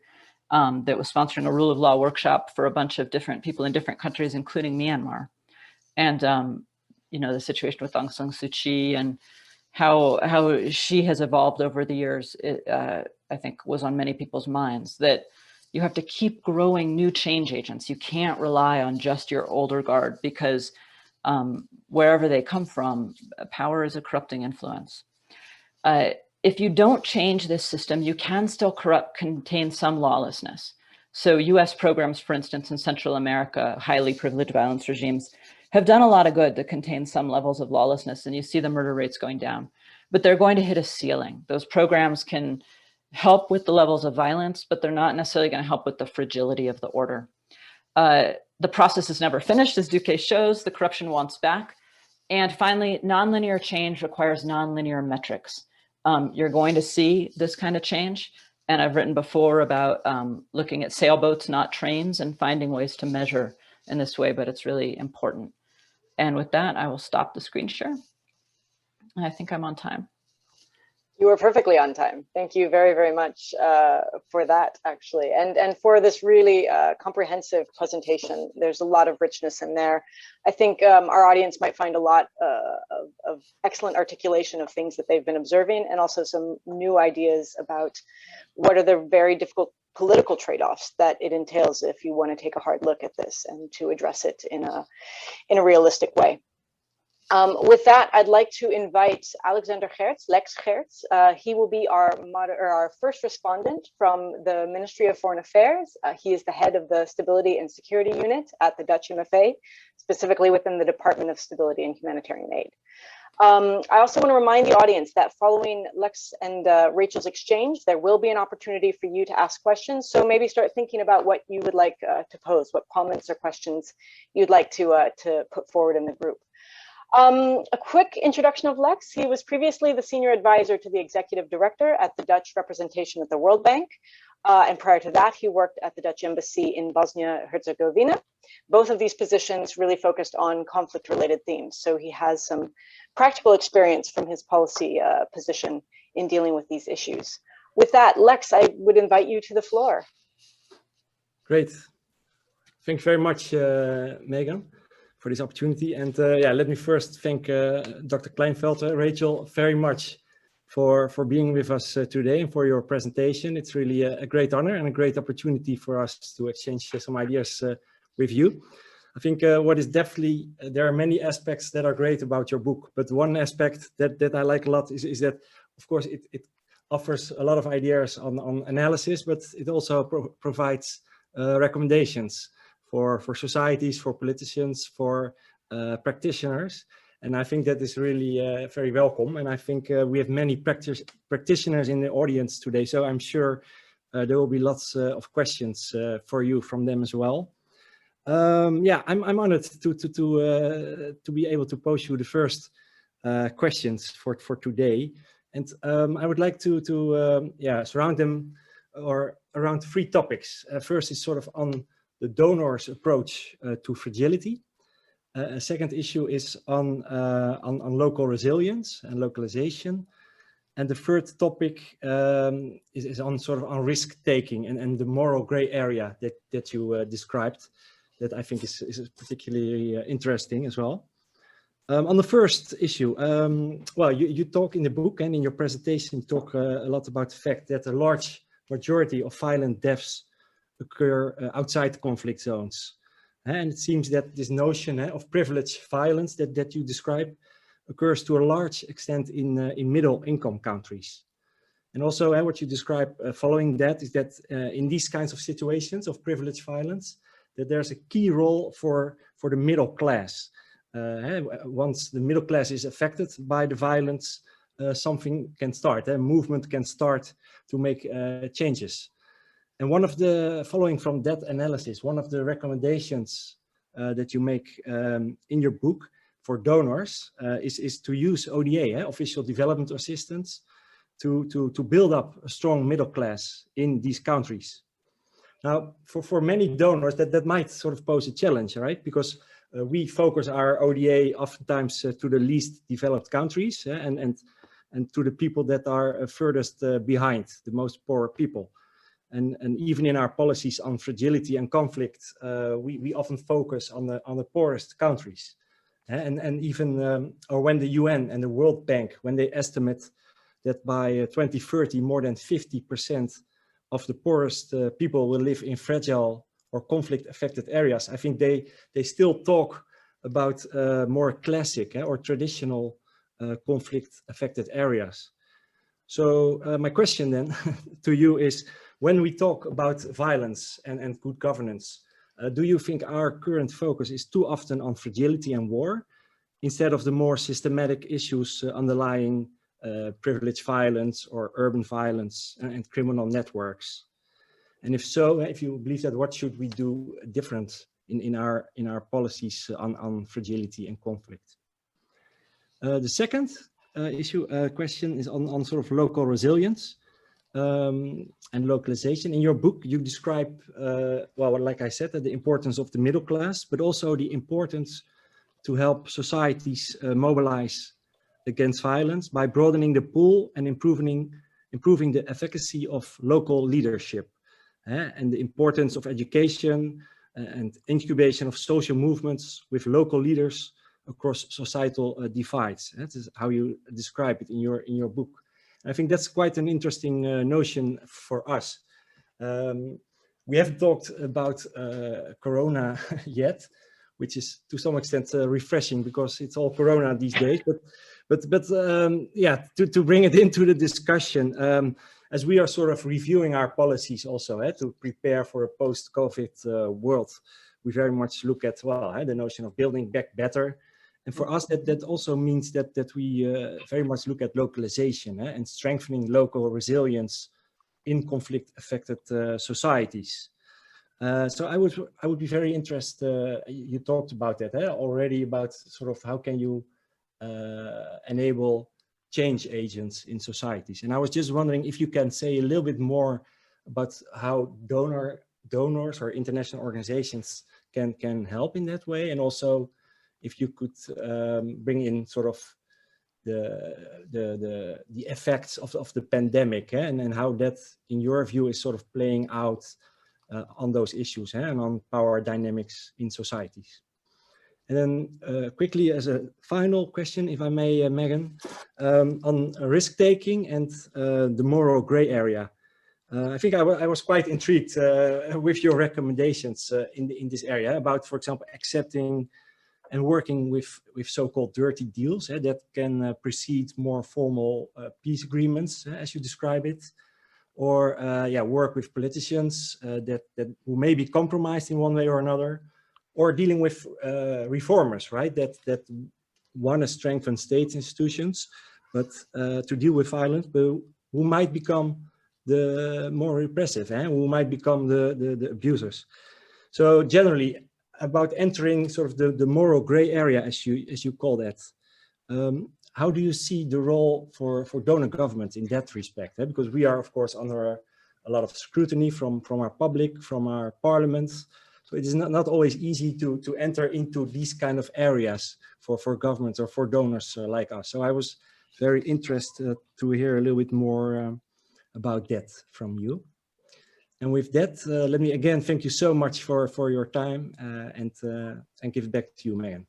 Speaker 2: that was sponsoring a rule of law workshop for a bunch of different people in different countries, including Myanmar. And, you know, the situation with Aung San Suu Kyi and how she has evolved over the years, I think was on many people's minds, that you have to keep growing new change agents. You can't rely on just your older guard because wherever they come from, power is a corrupting influence. If you don't change this system, you can still contain some lawlessness. So US programs, for instance, in Central America, highly privileged violence regimes, have done a lot of good to contain some levels of lawlessness, and you see the murder rates going down. But they're going to hit a ceiling. Those programs can help with the levels of violence, but they're not necessarily going to help with the fragility of the order. The process is never finished, as Duque shows. The corruption wants back. And finally, nonlinear change requires nonlinear metrics. You're going to see this kind of change. And I've written before about looking at sailboats, not trains, and finding ways to measure in this way, but it's really important. And with that, I will stop the screen share. I think I'm on time.
Speaker 1: You were perfectly on time. Thank you very, very much for that, actually, and for this really comprehensive presentation. There's a lot of richness in there. I think our audience might find a lot of excellent articulation of things that they've been observing, and also some new ideas about what are the very difficult political trade-offs that it entails if you want to take a hard look at this and to address it in a realistic way. With that, I'd like to invite Alexander Geerts, Lex Geerts. He will be our first respondent from the Ministry of Foreign Affairs. He is the head of the Stability and Security Unit at the Dutch MFA, specifically within the Department of Stability and Humanitarian Aid. I also want to remind the audience that following Lex and Rachel's exchange, there will be an opportunity for you to ask questions. So maybe start thinking about what you would like to pose, what comments or questions you'd like to put forward in the group. A quick introduction of Lex. He was previously the senior advisor to the executive director at the Dutch representation at the World Bank. And prior to that, he worked at the Dutch embassy in Bosnia-Herzegovina. Both of these positions really focused on conflict-related themes. So he has some practical experience from his policy position in dealing with these issues. With that, Lex, I would invite you to the floor.
Speaker 3: Great. Thanks very much, Megan, for this opportunity. And yeah, let me first thank Dr. Kleinfeldt, Rachel, very much for being with us today and for your presentation. It's really a great honor and a great opportunity for us to exchange some ideas with you. I think what is definitely, there are many aspects that are great about your book, but one aspect that I like a lot is that, of course, it offers a lot of ideas on analysis, but it also provides recommendations for societies, for politicians, for practitioners. And I think that is really very welcome. And I think we have many practitioners in the audience today, so I'm sure there will be lots of questions for you from them as well. Yeah, I'm honored to be able to pose you the first questions for today, and I would like to yeah, surround them or around 3 topics. First is sort of on the donor's approach to fragility. A second issue is on local resilience and localization. And the third topic is on sort of on risk taking and the moral gray area that you described, that I think is particularly interesting as well. On the first issue, well, you talk in the book and in your presentation, you talk a lot about the fact that a large majority of violent deaths occur outside conflict zones. And it seems that this notion of privileged violence that you describe occurs to a large extent in middle income countries. And also what you describe following that is that in these kinds of situations of privileged violence, that there's a key role for the middle class. Once the middle class is affected by the violence, something can start, a movement can start to make changes. And one of the, following from that analysis, one of the recommendations that you make in your book for donors is to use ODA, official development assistance, to build up a strong middle class in these countries. Now, for many donors, that might sort of pose a challenge, right? Because we focus our ODA oftentimes to the least developed countries and to the people that are furthest behind, the most poor people. And even in our policies on fragility and conflict, we often focus on the poorest countries. And even, or when the UN and the World Bank, when they estimate that by 2030, more than 50% of the poorest people will live in fragile or conflict affected areas, I think they still talk about more classic or traditional conflict affected areas. So my question then to you is, when we talk about violence and good governance, do you think our current focus is too often on fragility and war, instead of the more systematic issues underlying privileged violence or urban violence and criminal networks? And if so, if you believe that, what should we do different in our policies on fragility and conflict? The second question is on sort of local resilience and localization. In your book, you describe, well, like I said, the importance of the middle class, but also the importance to help societies mobilize against violence by broadening the pool and improving the efficacy of local leadership, and the importance of education and incubation of social movements with local leaders across societal divides. That is how you describe it in your book. And I think that's quite an interesting notion for us. We haven't talked about Corona yet, which is to some extent refreshing because it's all Corona these days. But yeah, to bring it into the discussion, as we are sort of reviewing our policies also to prepare for a post-COVID world, we very much look at, well, the notion of building back better. And for us, that also means that we very much look at localization and strengthening local resilience in conflict-affected societies. So I would be very interested. You talked about that already, about sort of how can you enable change agents in societies. And I was just wondering if you can say a little bit more about how donors or international organizations can help in that way, and also if you could bring in sort of the effects of the pandemic and how that, in your view, is sort of playing out on those issues and on power dynamics in societies. And then quickly, as a final question, if I may, Megan, on risk-taking and the moral gray area. I think I was quite intrigued with your recommendations in this area about, for example, accepting and working with so-called dirty deals that can precede more formal peace agreements, as you describe it, or work with politicians who may be compromised in one way or another, or dealing with reformers, right? That want to strengthen state institutions, but to deal with violence, but who might become the more repressive, who might become the abusers. So generally, about entering sort of the moral gray area, as you call that. How do you see the role for donor government in that respect? Because we are, of course, under a lot of scrutiny from our public, from our parliaments. So it is not always easy to enter into these kind of areas for governments or for donors like us. So I was very interested to hear a little bit more about that from you. And with that, let me again thank you so much for your time and give it back to you, Megan.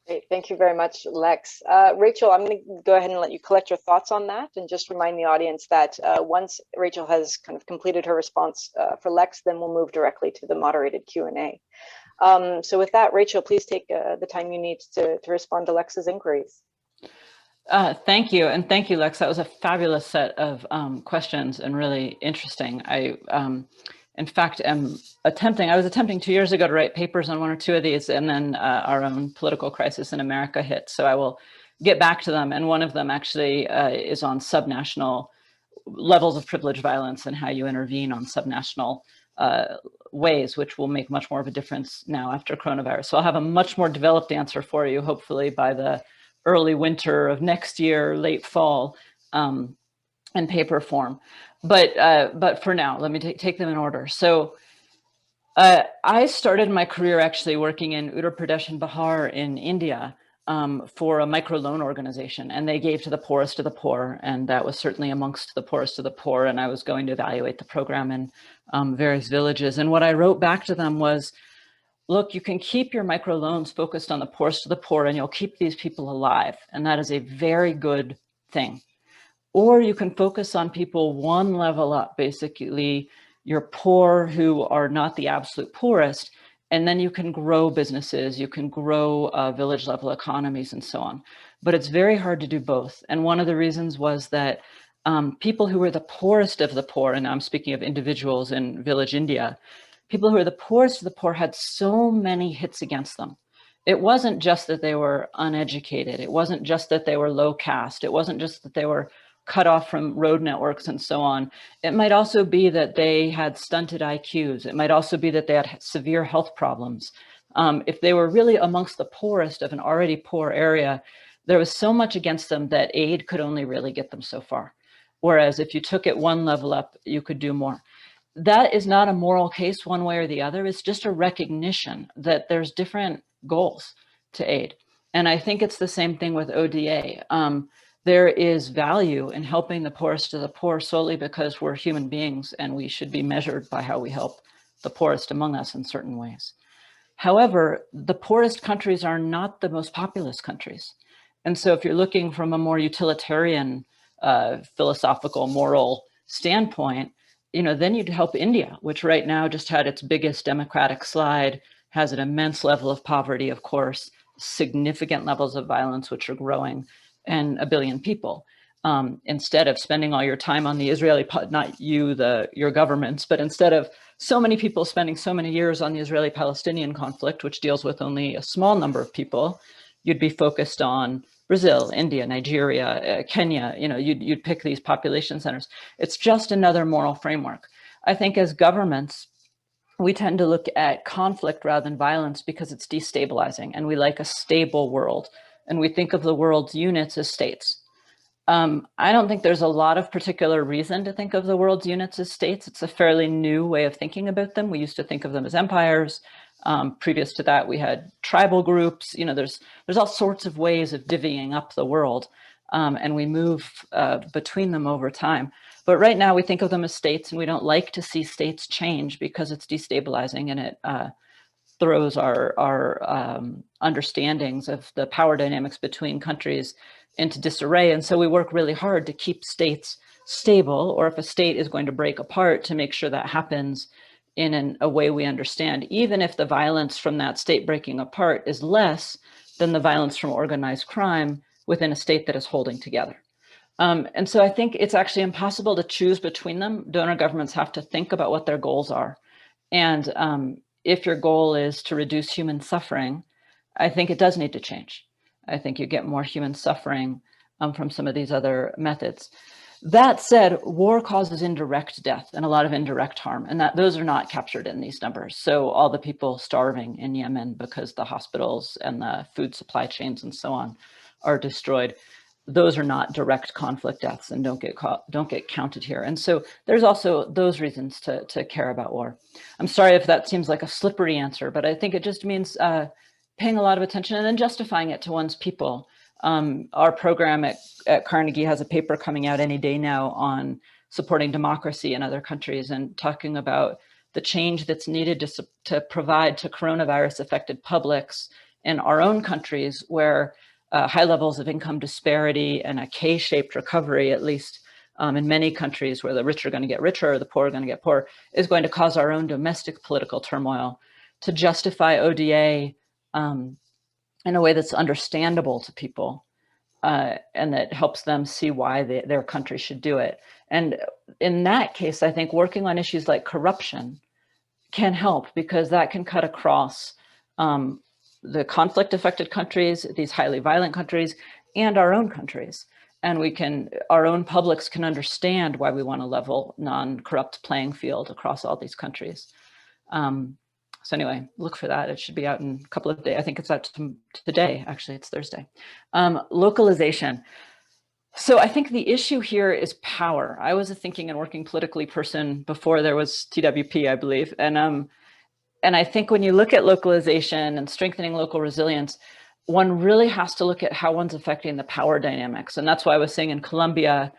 Speaker 1: Great, thank you very much, Lex. Rachel, I'm going to go ahead and let you collect your thoughts on that, and just remind the audience that once Rachel has kind of completed her response for Lex, then we'll move directly to the moderated Q&A. So with that, Rachel, please take the time you need to respond to Lex's inquiries.
Speaker 2: Thank you, and thank you, Lex. That was a fabulous set of questions and really interesting. In fact, I was attempting 2 years ago to write papers on 1 or 2 of these, and then our own political crisis in America hit. So I will get back to them. And one of them actually is on subnational levels of privilege violence and how you intervene on subnational ways, which will make much more of a difference now after coronavirus. So I'll have a much more developed answer for you, hopefully by the early winter of next year, late fall, in paper form. But for now, let me take them in order. So I started my career actually working in Uttar Pradesh and Bihar in India for a microloan organization, and they gave to the poorest of the poor, and that was certainly amongst the poorest of the poor. And I was going to evaluate the program in various villages. And what I wrote back to them was, look, you can keep your microloans focused on the poorest of the poor, and you'll keep these people alive, and that is a very good thing. Or you can focus on people one level up, basically you're poor who are not the absolute poorest, and then you can grow businesses, you can grow village level economies and so on. But it's very hard to do both. And one of the reasons was that people who were the poorest of the poor, and I'm speaking of individuals in village India, people who were the poorest of the poor had so many hits against them. It wasn't just that they were uneducated. It wasn't just that they were low caste. It wasn't just that they were cut off from road networks and so on. It might also be that they had stunted IQs. It might also be that they had severe health problems. If they were really amongst the poorest of an already poor area, there was so much against them that aid could only really get them so far. Whereas if you took it one level up, you could do more. That is not a moral case one way or the other. It's just a recognition that there's different goals to aid. And I think it's the same thing with ODA. There is value in helping the poorest of the poor solely because we're human beings and we should be measured by how we help the poorest among us in certain ways. However, the poorest countries are not the most populous countries. And so if you're looking from a more utilitarian, philosophical, moral standpoint, then you'd help India, which right now just had its biggest democratic slide, has an immense level of poverty, of course, significant levels of violence, which are growing, and 1 billion people. Instead of spending all your time on the Israeli, not you, your governments, but instead of so many people spending so many years on the Israeli-Palestinian conflict, which deals with only a small number of people, you'd be focused on Brazil, India, Nigeria, Kenya. You'd pick these population centers. It's just another moral framework. I think as governments, we tend to look at conflict rather than violence because it's destabilizing, and we like a stable world. And we think of the world's units as states. I don't think there's a lot of particular reason to think of the world's units as states. It's a fairly new way of thinking about them. We used to think of them as empires. Previous to that, we had tribal groups. There's all sorts of ways of divvying up the world, and we move between them over time. But right now we think of them as states, and we don't like to see states change because it's destabilizing, and it throws our understandings of the power dynamics between countries into disarray. And so we work really hard to keep states stable, or if a state is going to break apart, to make sure that happens in a way we understand, even if the violence from that state breaking apart is less than the violence from organized crime within a state that is holding together. And so I think it's actually impossible to choose between them. Donor governments have to think about what their goals are. And if your goal is to reduce human suffering, I think it does need to change. I think you get more human suffering from some of these other methods. That said, war causes indirect death and a lot of indirect harm, and those are not captured in these numbers. So all the people starving in Yemen because the hospitals and the food supply chains and so on are destroyed, those are not direct conflict deaths and don't get counted here. And so there's also those reasons to care about war. I'm sorry if that seems like a slippery answer, but I think it just means paying a lot of attention and then justifying it to one's people. Our program at Carnegie has a paper coming out any day now on supporting democracy in other countries and talking about the change that's needed to provide to coronavirus affected publics in our own countries where high levels of income disparity and a K-shaped recovery, at least in many countries where the rich are going to get richer or the poor are going to get poorer, is going to cause our own domestic political turmoil. To justify ODA in a way that's understandable to people and that helps them see why their country should do it. And in that case, I think working on issues like corruption can help because that can cut across the conflict affected countries, these highly violent countries, and our own countries. And our own publics can understand why we want a level non-corrupt playing field across all these countries. So anyway, look for that. It should be out in a couple of days. I think it's out today, actually, it's Thursday. Localization. So I think the issue here is power. I was a thinking and working politically person before there was TWP, I believe. And I think when you look at localization and strengthening local resilience, one really has to look at how one's affecting the power dynamics. And that's why I was saying in Colombia,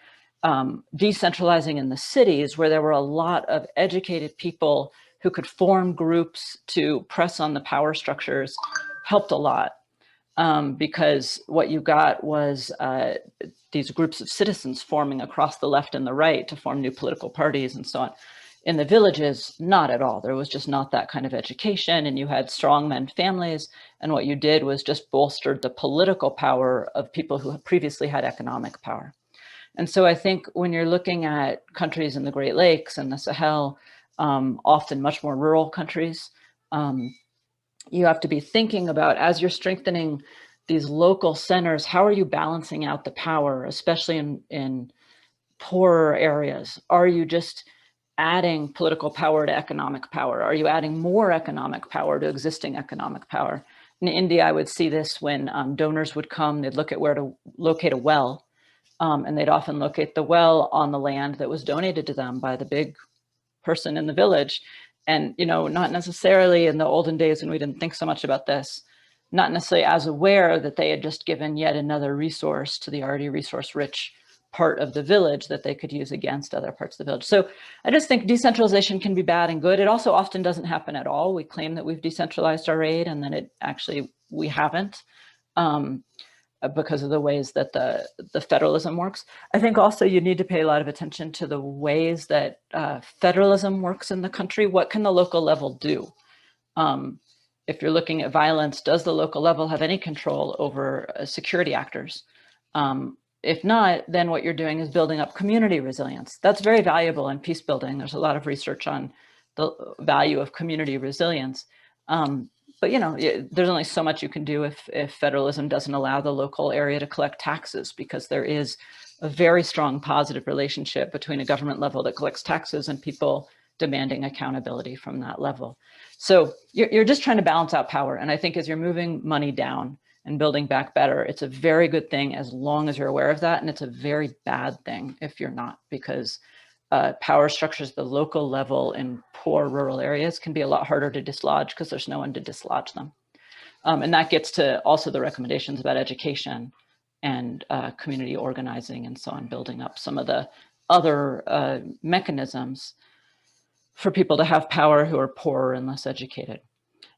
Speaker 2: decentralizing in the cities where there were a lot of educated people who could form groups to press on the power structures helped a lot because what you got was these groups of citizens forming across the left and the right to form new political parties and so on. In the villages, not at all. There was just not that kind of education, and you had strongmen families, and what you did was just bolstered the political power of people who previously had economic power. And so I think when you're looking at countries in the Great Lakes and the Sahel, often much more rural countries, you have to be thinking about, as you're strengthening these local centers, how are you balancing out the power, especially in poorer areas? Are you just adding political power to economic power? Are you adding more economic power to existing economic power? In India, I would see this when donors would come, they'd look at where to locate a well, and they'd often locate the well on the land that was donated to them by the big person in the village. And, you know, not necessarily in the olden days when we didn't think so much about this, not necessarily as aware that they had just given yet another resource to the already resource rich part of the village that they could use against other parts of the village. So I just think decentralization can be bad and good. It also often doesn't happen at all. We claim that we've decentralized our aid and then we haven't because of the ways that the federalism works. I think also you need to pay a lot of attention to the ways that federalism works in the country. What can the local level do? If you're looking at violence, does the local level have any control over security actors? If not, then what you're doing is building up community resilience. That's very valuable in peace building. There's a lot of research on the value of community resilience. But you know, there's only so much you can do if federalism doesn't allow the local area to collect taxes, because there is a very strong positive relationship between a government level that collects taxes and people demanding accountability from that level. So you're just trying to balance out power. And I think as you're moving money down and building back better, it's a very good thing as long as you're aware of that. And it's a very bad thing if you're not, because power structures at the local level in poor rural areas can be a lot harder to dislodge because there's no one to dislodge them. And that gets to also the recommendations about education and community organizing and so on, building up some of the other mechanisms for people to have power who are poorer and less educated.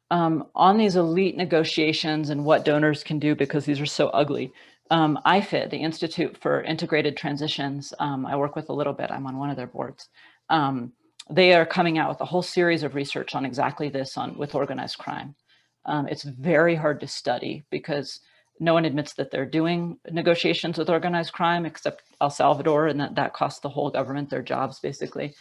Speaker 2: On these elite negotiations and what donors can do, because these are so ugly, IFID, the Institute for Integrated Transitions, I work with a little bit, I'm on one of their boards. They are coming out with a whole series of research on exactly this with organized crime. It's very hard to study because no one admits that they're doing negotiations with organized crime except El Salvador, and that costs the whole government their jobs, basically.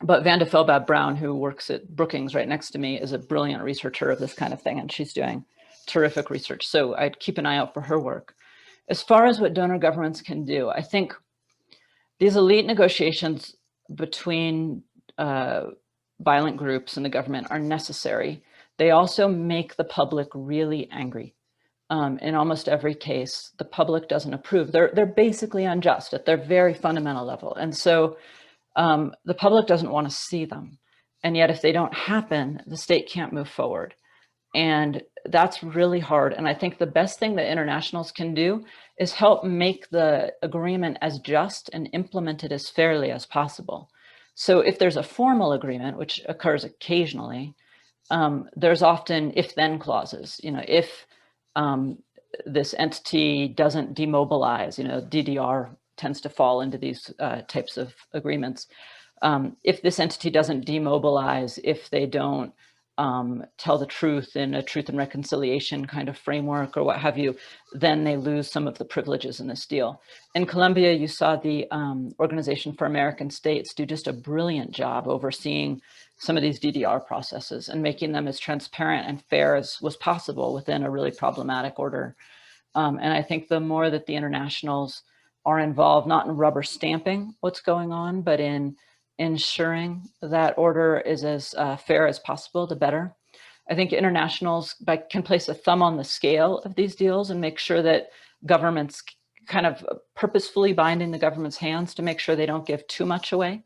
Speaker 2: But Vanda Felbab Brown, who works at Brookings right next to me, is a brilliant researcher of this kind of thing, and she's doing terrific research. So I'd keep an eye out for her work. As far as what donor governments can do, I think these elite negotiations between violent groups and the government are necessary. They also make the public really angry. In almost every case, the public doesn't approve. They're basically unjust at their very fundamental level. And so the public doesn't want to see them. And yet if they don't happen, the state can't move forward. And that's really hard. And I think the best thing that internationals can do is help make the agreement as just and implement it as fairly as possible. So if there's a formal agreement, which occurs occasionally, there's often if-then clauses. You know, if this entity doesn't demobilize, you know, DDR tends to fall into these types of agreements. If this entity doesn't demobilize, if they don't tell the truth in a truth and reconciliation kind of framework or what have you, then they lose some of the privileges in this deal. In Colombia, you saw the Organization for American States do just a brilliant job overseeing some of these DDR processes and making them as transparent and fair as was possible within a really problematic order. And I think the more that the internationals are involved, not in rubber stamping what's going on, but in ensuring that order is as fair as possible, the better. I think internationals can place a thumb on the scale of these deals and make sure that governments kind of purposefully binding the government's hands to make sure they don't give too much away,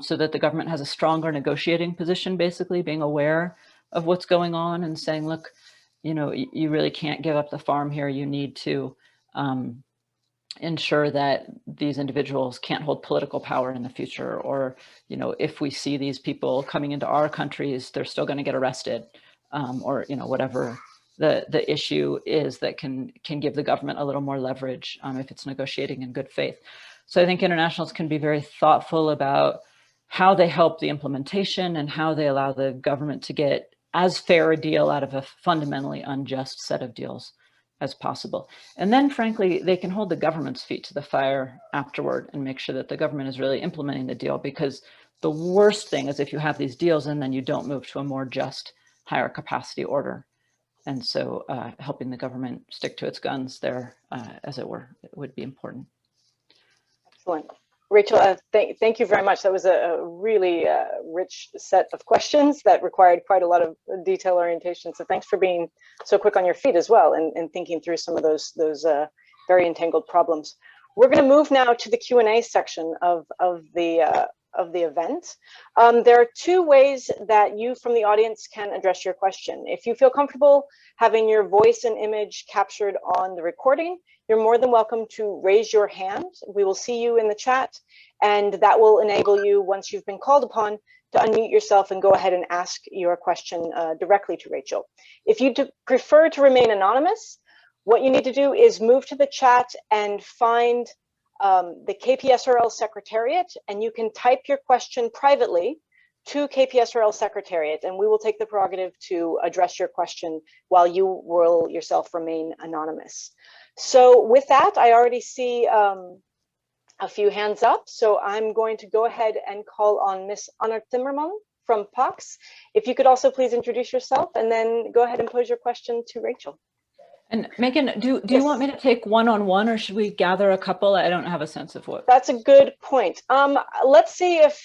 Speaker 2: so that the government has a stronger negotiating position, basically being aware of what's going on and saying, look, you know, you really can't give up the farm here. You need to ensure that these individuals can't hold political power in the future, or, you know, if we see these people coming into our countries, they're still going to get arrested, or, you know, whatever the issue is that can give the government a little more leverage if it's negotiating in good faith. So I think internationals can be very thoughtful about how they help the implementation and how they allow the government to get as fair a deal out of a fundamentally unjust set of deals as possible. And then, frankly, they can hold the government's feet to the fire afterward and make sure that the government is really implementing the deal, because the worst thing is if you have these deals and then you don't move to a more just, higher capacity order. And so helping the government stick to its guns there, as it were, it would be important.
Speaker 1: Excellent. Rachel, thank you very much. That was a really rich set of questions that required quite a lot of detail orientation. So thanks for being so quick on your feet as well and thinking through some of those very entangled problems. We're going to move now to the Q&A section of the event. There are two ways that you from the audience can address your question. If you feel comfortable having your voice and image captured on the recording, you're more than welcome to raise your hand. We will see you in the chat, and that will enable you, once you've been called upon, to unmute yourself and go ahead and ask your question directly to Rachel. If you prefer to remain anonymous, what you need to do is move to the chat and find the KPSRL Secretariat, and you can type your question privately to KPSRL Secretariat, and we will take the prerogative to address your question while you will yourself remain anonymous. So with that, I already see a few hands up, so I'm going to go ahead and call on Miss Anna Timmerman from PAX. If you could also please introduce yourself and then go ahead and pose your question to Rachel. And
Speaker 2: Megan, do you want me to take one-on-one, or should we gather a couple? I don't have a sense of what.
Speaker 1: That's a good point. Let's see if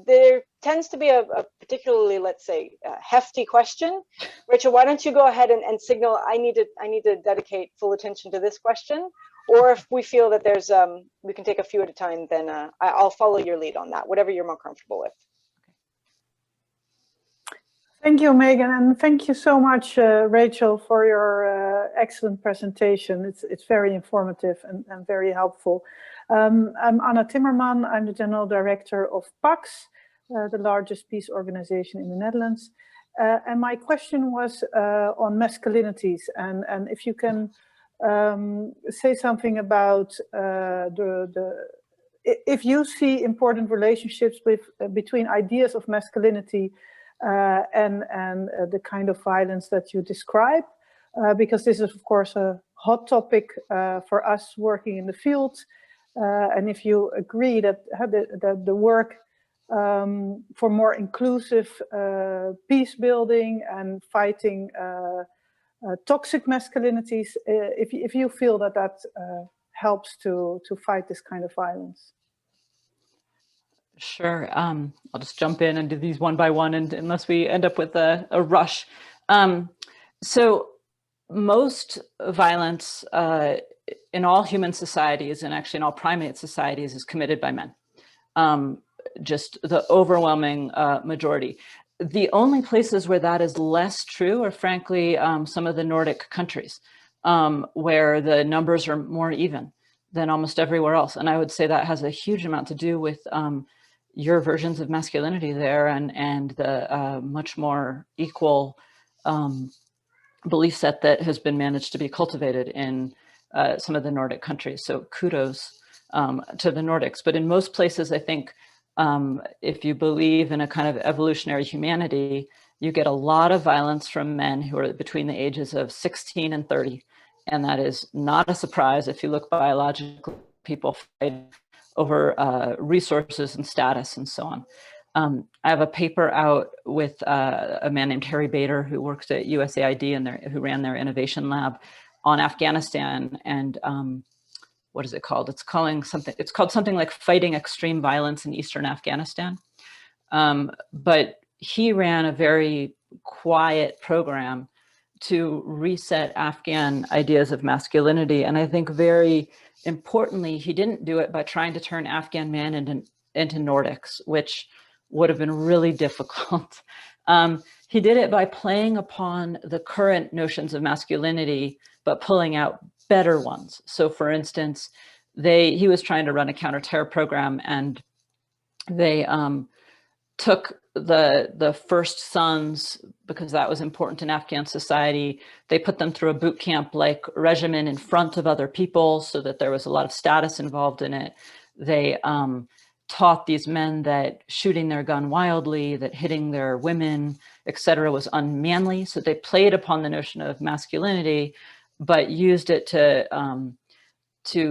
Speaker 1: there tends to be a particularly, let's say, hefty question. Rachel, why don't you go ahead and signal I need to dedicate full attention to this question, or if we feel that there's we can take a few at a time, then I'll follow your lead on that, whatever you're more comfortable with.
Speaker 4: Thank you, Megan, and thank you so much, Rachel, for your excellent presentation. It's very informative and very helpful. I'm Anna Timmerman. I'm the General Director of PAX, the largest peace organization in the Netherlands. And my question was on masculinities, and if you can say something about if you see important relationships between ideas of masculinity and the kind of violence that you describe, because this is, of course, a hot topic for us working in the field. And if you agree that the work for more inclusive peace building and fighting toxic masculinities, if you feel that helps to fight this kind of violence?
Speaker 2: Sure. I'll just jump in and do these one by one, and unless we end up with a rush. So most violence in all human societies, and actually in all primate societies, is committed by men. Just the overwhelming majority. The only places where that is less true are, frankly, some of the Nordic countries, where the numbers are more even than almost everywhere else. And I would say that has a huge amount to do with your versions of masculinity there, and the much more equal belief set that has been managed to be cultivated in some of the Nordic countries. So kudos to the Nordics. But in most places, I think, if you believe in a kind of evolutionary humanity, you get a lot of violence from men who are between the ages of 16 and 30. And that is not a surprise if you look biologically, people fight over resources and status and so on. I have a paper out with a man named Harry Bader, who works at USAID and who ran their innovation lab on Afghanistan. And what is it called? It's called something like Fighting Extreme Violence in Eastern Afghanistan. But he ran a very quiet program to reset Afghan ideas of masculinity. And I think very importantly, he didn't do it by trying to turn Afghan men into Nordics, which would have been really difficult. He did it by playing upon the current notions of masculinity, but pulling out better ones. So for instance, he was trying to run a counter-terror program, and they took the first sons, because that was important in Afghan society. They put them through a boot camp like regimen in front of other people so that there was a lot of status involved in it. They taught these men that shooting their gun wildly, that hitting their women, etc., was unmanly. So they played upon the notion of masculinity, but used it to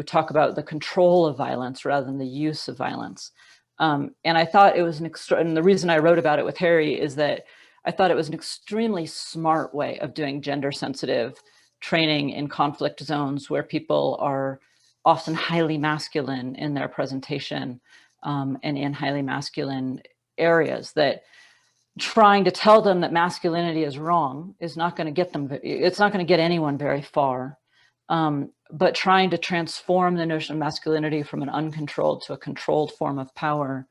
Speaker 2: talk about the control of violence rather than the use of violence. And I thought it was and the reason I wrote about it with Harry is that I thought it was an extremely smart way of doing gender sensitive training in conflict zones where people are often highly masculine in their presentation, and in highly masculine areas, that trying to tell them that masculinity is wrong is not going to get them, it's not going to get anyone very far. But trying to transform the notion of masculinity from an uncontrolled to a controlled form of power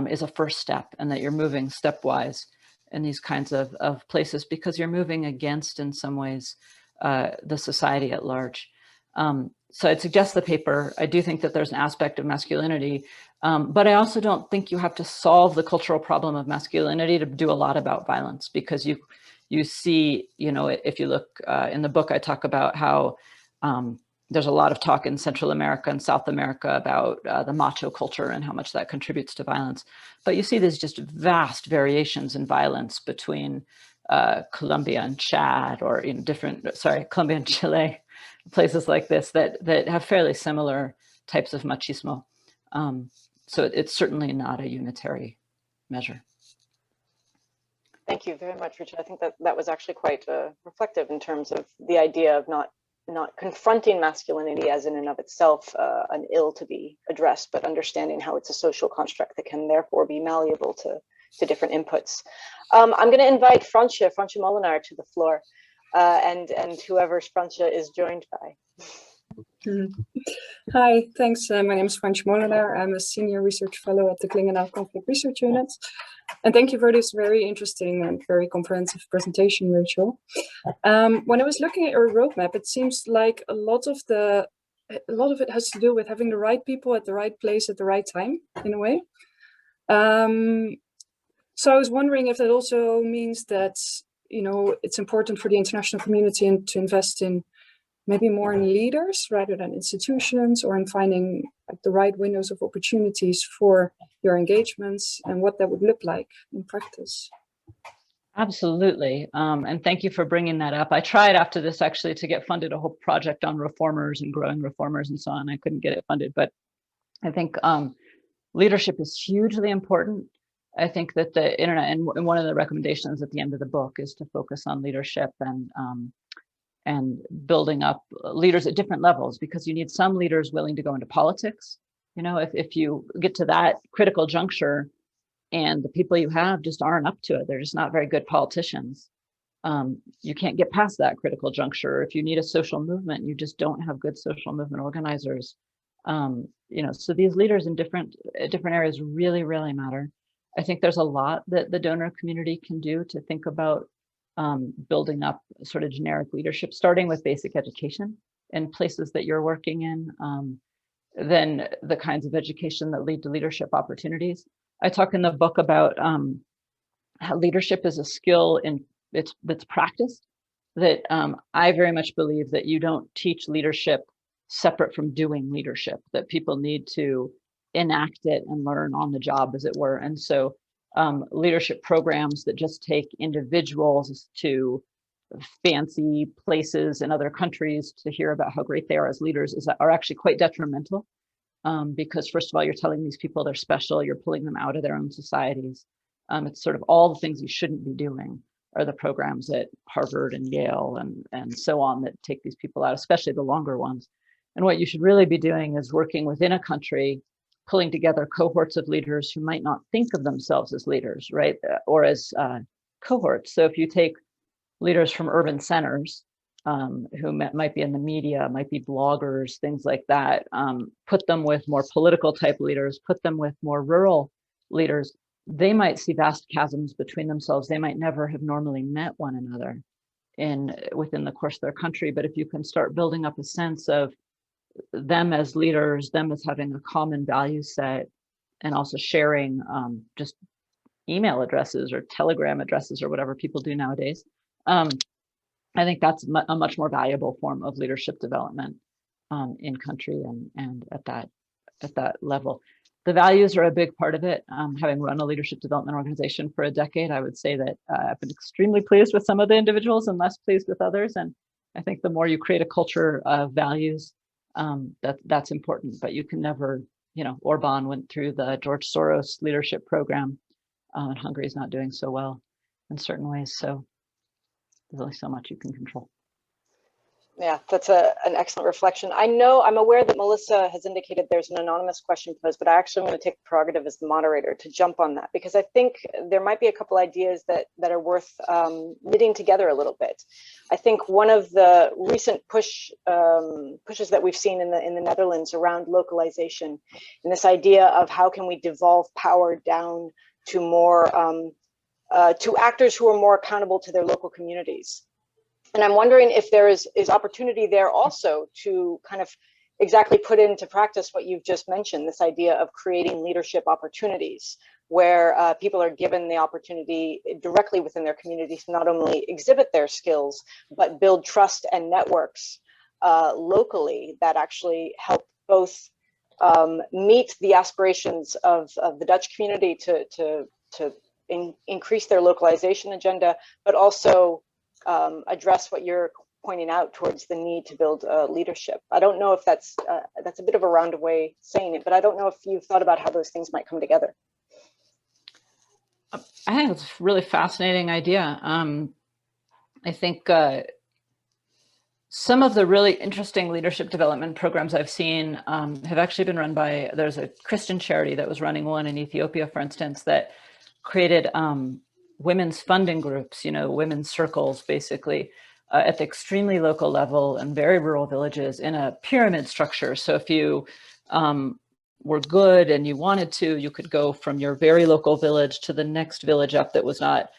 Speaker 2: is a first step, and that you're moving stepwise in these kinds of places, because you're moving against, in some ways, the society at large. So I'd suggest the paper. I do think that there's an aspect of masculinity, but I also don't think you have to solve the cultural problem of masculinity to do a lot about violence, because you see, if you look in the book, I talk about how there's a lot of talk in Central America and South America about the macho culture and how much that contributes to violence. But you see there's just vast variations in violence between Colombia and Chad, or Colombia and Chile, places like this that have fairly similar types of machismo. So it's certainly not a unitary measure.
Speaker 1: Thank you very much, Richard. I think that was actually quite reflective in terms of the idea of not confronting masculinity as in and of itself an ill to be addressed, but understanding how it's a social construct that can therefore be malleable to different inputs. I'm going to invite Fransje Molenaar to the floor, and whoever Fransje is joined by.
Speaker 5: Hi, thanks. My name is Fransje Molenaar. I'm a senior research fellow at the Klingendael Conflict Research Unit. And thank you for this very interesting and very comprehensive presentation, Rachel. When I was looking at your roadmap, it seems like a lot of it has to do with having the right people at the right place at the right time, in a way. So I was wondering if that also means that, it's important for the international community to invest in maybe more in leaders rather than institutions, or in finding the right windows of opportunities for your engagements, and what that would look like in practice.
Speaker 2: Absolutely. And thank you for bringing that up. I tried after this actually to get funded a whole project on reformers and growing reformers and so on. I couldn't get it funded, but I think leadership is hugely important. I think that the internet, and one of the recommendations at the end of the book, is to focus on leadership and building up leaders at different levels, because you need some leaders willing to go into politics. You know, if you get to that critical juncture and the people you have just aren't up to it, they're just not very good politicians. You can't get past that critical juncture. If you need a social movement, you just don't have good social movement organizers. You know, so these leaders in different areas really, really matter. I think there's a lot that the donor community can do to think about building up sort of generic leadership, starting with basic education in places that you're working in, then the kinds of education that lead to leadership opportunities. I talk in the book about how leadership is a skill that's practiced, that I very much believe that you don't teach leadership separate from doing leadership, that people need to enact it and learn on the job, as it were. And so leadership programs that just take individuals to fancy places in other countries to hear about how great they are as leaders are actually quite detrimental, because first of all, you're telling these people they're special, you're pulling them out of their own societies. It's sort of all the things you shouldn't be doing are the programs at Harvard and Yale and so on that take these people out, especially the longer ones. And what you should really be doing is working within a country, pulling together cohorts of leaders who might not think of themselves as leaders, right? Or as cohorts. So if you take leaders from urban centers who might be in the media, might be bloggers, things like that, put them with more political type leaders, put them with more rural leaders, they might see vast chasms between themselves. They might never have normally met one another within the course of their country. But if you can start building up a sense of them as leaders, them as having a common value set, and also sharing just email addresses or telegram addresses or whatever people do nowadays, I think that's a much more valuable form of leadership development in country and at that level. The values are a big part of it. Having run a leadership development organization for a decade, I would say that I've been extremely pleased with some of the individuals and less pleased with others. And I think the more you create a culture of values, that's important. But you can never, you know, Orban went through the George Soros leadership program, and Hungary is not doing so well in certain ways. So there's only so much you can control.
Speaker 1: Yeah, that's an excellent reflection. I'm aware that Melissa has indicated there's an anonymous question posed, but I actually want to take the prerogative as the moderator to jump on that, because I think there might be a couple ideas that are worth knitting together a little bit. I think one of the recent pushes that we've seen in the Netherlands around localization, and this idea of how can we devolve power down to more to actors who are more accountable to their local communities. And I'm wondering if there is opportunity there also to kind of exactly put into practice what you've just mentioned, this idea of creating leadership opportunities where people are given the opportunity directly within their communities to not only exhibit their skills, but build trust and networks locally that actually help both meet the aspirations of the Dutch community to increase their localization agenda, but also address what you're pointing out towards the need to build leadership. I don't know if that's a bit of a roundabout way saying it, but I don't know if you've thought about how those things might come together.
Speaker 2: I think it's a really fascinating idea. I think some of the really interesting leadership development programs I've seen have actually been run by, there's a Christian charity that was running one in Ethiopia, for instance, that created women's funding groups, you know, women's circles, basically, at the extremely local level in very rural villages in a pyramid structure. So if you were good and you wanted to, you could go from your very local village to the next village up that was not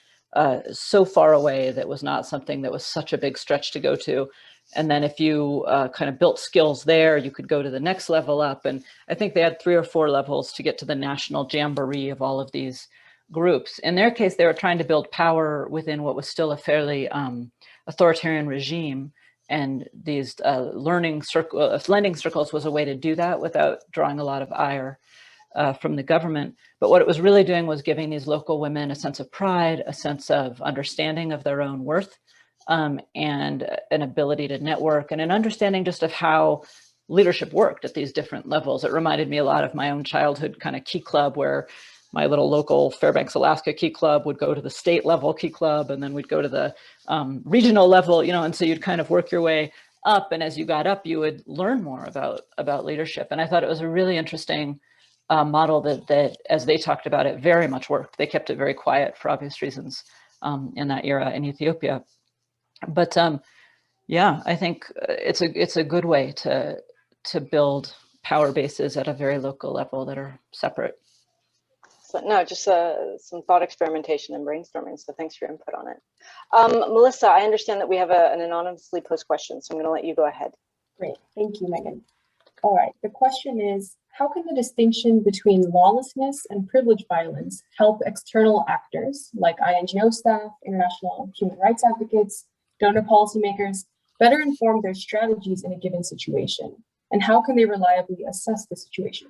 Speaker 2: so far away, that was not something that was such a big stretch to go to. And then if you kind of built skills there, you could go to the next level up. And I think they had 3 or 4 levels to get to the national jamboree of all of these groups. In their case, they were trying to build power within what was still a fairly authoritarian regime. And these lending circles was a way to do that without drawing a lot of ire from the government. But what it was really doing was giving these local women a sense of pride, a sense of understanding of their own worth, and an ability to network, and an understanding just of how leadership worked at these different levels. It reminded me a lot of my own childhood kind of key club, where my little local Fairbanks, Alaska Key Club would go to the state level Key Club, and then we'd go to the regional level, you know, and so you'd kind of work your way up. And as you got up, you would learn more about leadership. And I thought it was a really interesting model that, as they talked about it, very much worked. They kept it very quiet for obvious reasons in that era in Ethiopia. But yeah, I think it's a good way to build power bases at a very local level that are separate.
Speaker 1: So, no, just some thought experimentation and brainstorming. So thanks for your input on it. Melissa, I understand that we have an anonymously posed question, so I'm going to let you go ahead.
Speaker 6: Great, thank you, Megan. All right, the question is, how can the distinction between lawlessness and privilege violence help external actors like INGO staff, international human rights advocates, donor policymakers better inform their strategies in a given situation? And how can they reliably assess the situation?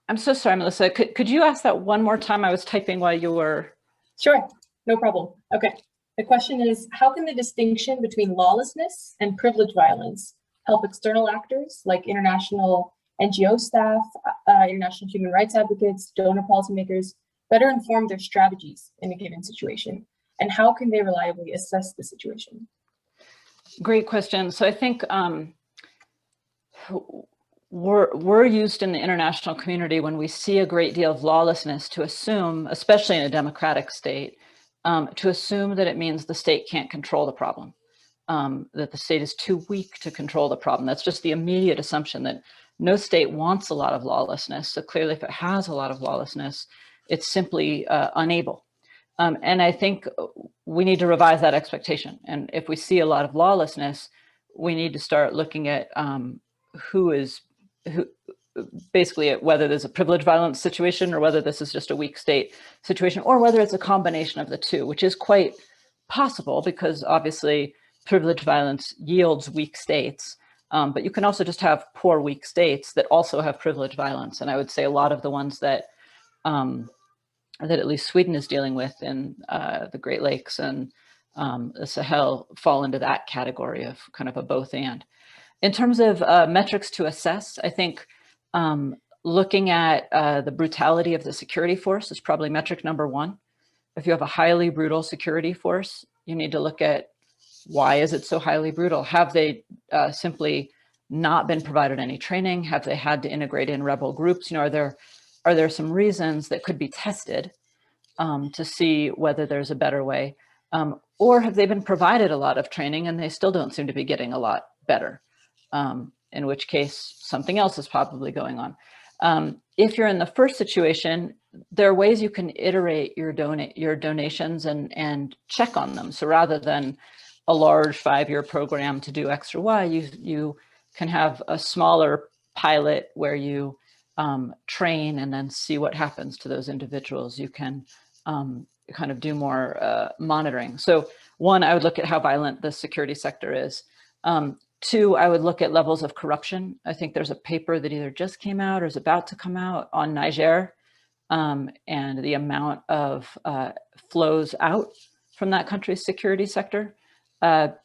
Speaker 2: I'm so sorry, Melissa. Could you ask that one more time? I was typing while you were...
Speaker 6: Sure, no problem. Okay, the question is, how can the distinction between lawlessness and privilege violence help external actors like international NGO staff, international human rights advocates, donor policymakers better inform their strategies in a given situation? And how can they reliably assess the situation?
Speaker 2: Great question. So I think we're used in the international community when we see a great deal of lawlessness to assume, especially in a democratic state, to assume that it means the state can't control the problem, that the state is too weak to control the problem. That's just the immediate assumption that no state wants a lot of lawlessness. So clearly, if it has a lot of lawlessness, it's simply unable. And I think we need to revise that expectation. And if we see a lot of lawlessness, we need to start looking at who basically at whether there's a privilege violence situation or whether this is just a weak state situation, or whether it's a combination of the two, which is quite possible because obviously privilege violence yields weak states. But you can also just have poor, weak states that also have privilege violence. And I would say a lot of the ones that at least Sweden is dealing with in the Great Lakes and the Sahel fall into that category of kind of a both and. In terms of metrics to assess, I think looking at the brutality of the security force is probably metric number one. If you have a highly brutal security force, you need to look at why is it so highly brutal? Have they simply not been provided any training? Have they had to integrate in rebel groups? You know, are there some reasons that could be tested to see whether there's a better way? Or have they been provided a lot of training and they still don't seem to be getting a lot better? In which case something else is probably going on. If you're in the first situation, there are ways you can iterate your donations and check on them. So rather than a large 5-year program to do X or Y, you can have a smaller pilot where you train and then see what happens to those individuals. You can kind of do more monitoring. So one, I would look at how violent the security sector is. Two, I would look at levels of corruption. I think there's a paper that either just came out or is about to come out on Niger and the amount of flows out from that country's security sector that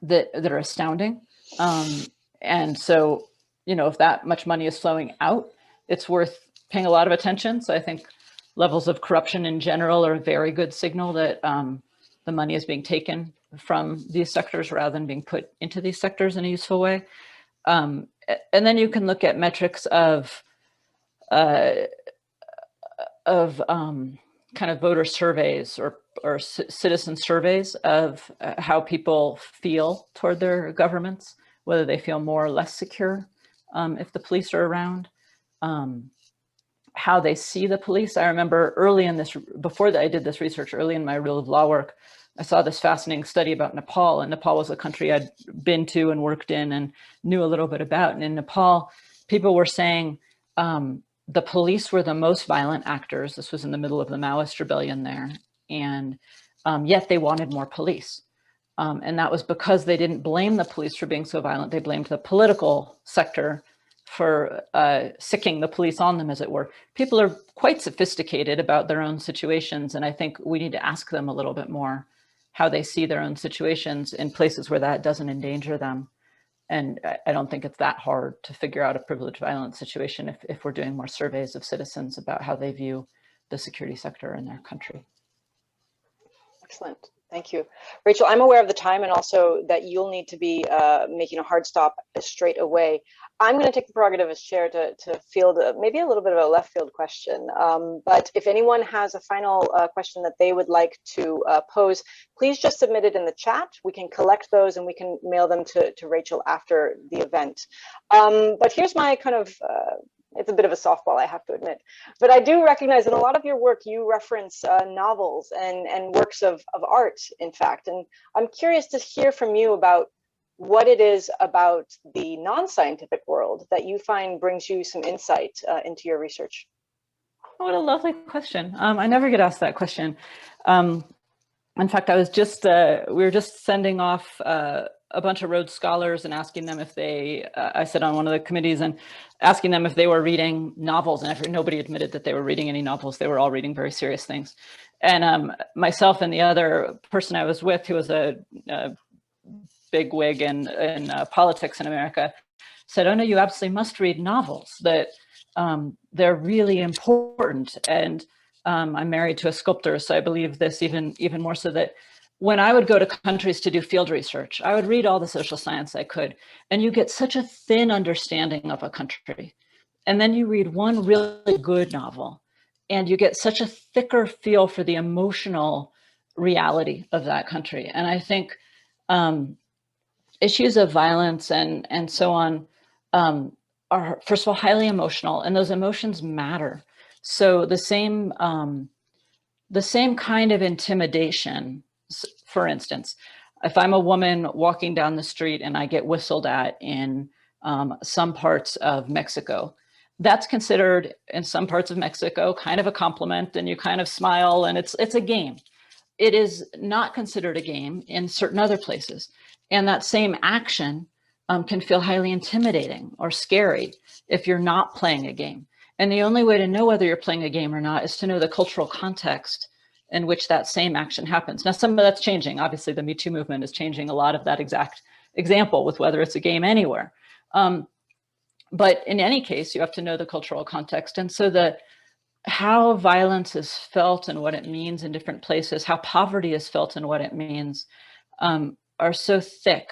Speaker 2: are astounding. And so, you know, if that much money is flowing out, it's worth paying a lot of attention. So I think levels of corruption in general are a very good signal that the money is being taken from these sectors rather than being put into these sectors in a useful way. And then you can look at metrics of kind of voter surveys or citizen surveys of how people feel toward their governments, whether they feel more or less secure if the police are around, how they see the police. I remember early in this, before I did this research, early in my Rule of Law work, I saw this fascinating study about Nepal, and Nepal was a country I'd been to and worked in and knew a little bit about. And in Nepal, people were saying the police were the most violent actors. This was in the middle of the Maoist rebellion there. And yet they wanted more police. And that was because they didn't blame the police for being so violent. They blamed the political sector for sicking the police on them, as it were. People are quite sophisticated about their own situations. And I think we need to ask them a little bit more how they see their own situations in places where that doesn't endanger them. I don't think it's that hard to figure out a privileged violence situation if we're doing more surveys of citizens about how they view the security sector in their country.
Speaker 1: Excellent. Thank you. Rachel, I'm aware of the time and also that you'll need to be making a hard stop straight away. I'm going to take the prerogative as chair to field maybe a little bit of a left field question. But if anyone has a final question that they would like to pose, please just submit it in the chat. We can collect those and we can mail them to Rachel after the event. But here's my kind of it's a bit of a softball, I have to admit, but I do recognize in a lot of your work you reference novels and works of art, in fact, and I'm curious to hear from you about what it is about the non-scientific world that you find brings you some insight into your research.
Speaker 2: What a lovely question. I never get asked that question. In fact, I was just, we were just sending off a bunch of Rhodes Scholars and asking them if they, I sat on one of the committees and asking them if they were reading novels, and nobody admitted that they were reading any novels. They were all reading very serious things. And myself and the other person I was with, who was a big wig in politics in America, said, oh no, you absolutely must read novels, that they're really important. And I'm married to a sculptor, so I believe this even more so, that when I would go to countries to do field research, I would read all the social science I could, and you get such a thin understanding of a country. And then you read one really good novel, and you get such a thicker feel for the emotional reality of that country. And I think issues of violence and so on are, first of all, highly emotional, and those emotions matter. So the same kind of intimidation, for instance, if I'm a woman walking down the street and I get whistled at in some parts of Mexico, that's considered in some parts of Mexico kind of a compliment, and you kind of smile, and it's a game. It is not considered a game in certain other places. And that same action can feel highly intimidating or scary if you're not playing a game. And the only way to know whether you're playing a game or not is to know the cultural context in which that same action happens. Now, some of that's changing. Obviously, the Me Too movement is changing a lot of that exact example with whether it's a game anywhere. But in any case, you have to know the cultural context. And so how violence is felt and what it means in different places, how poverty is felt and what it means, are so thick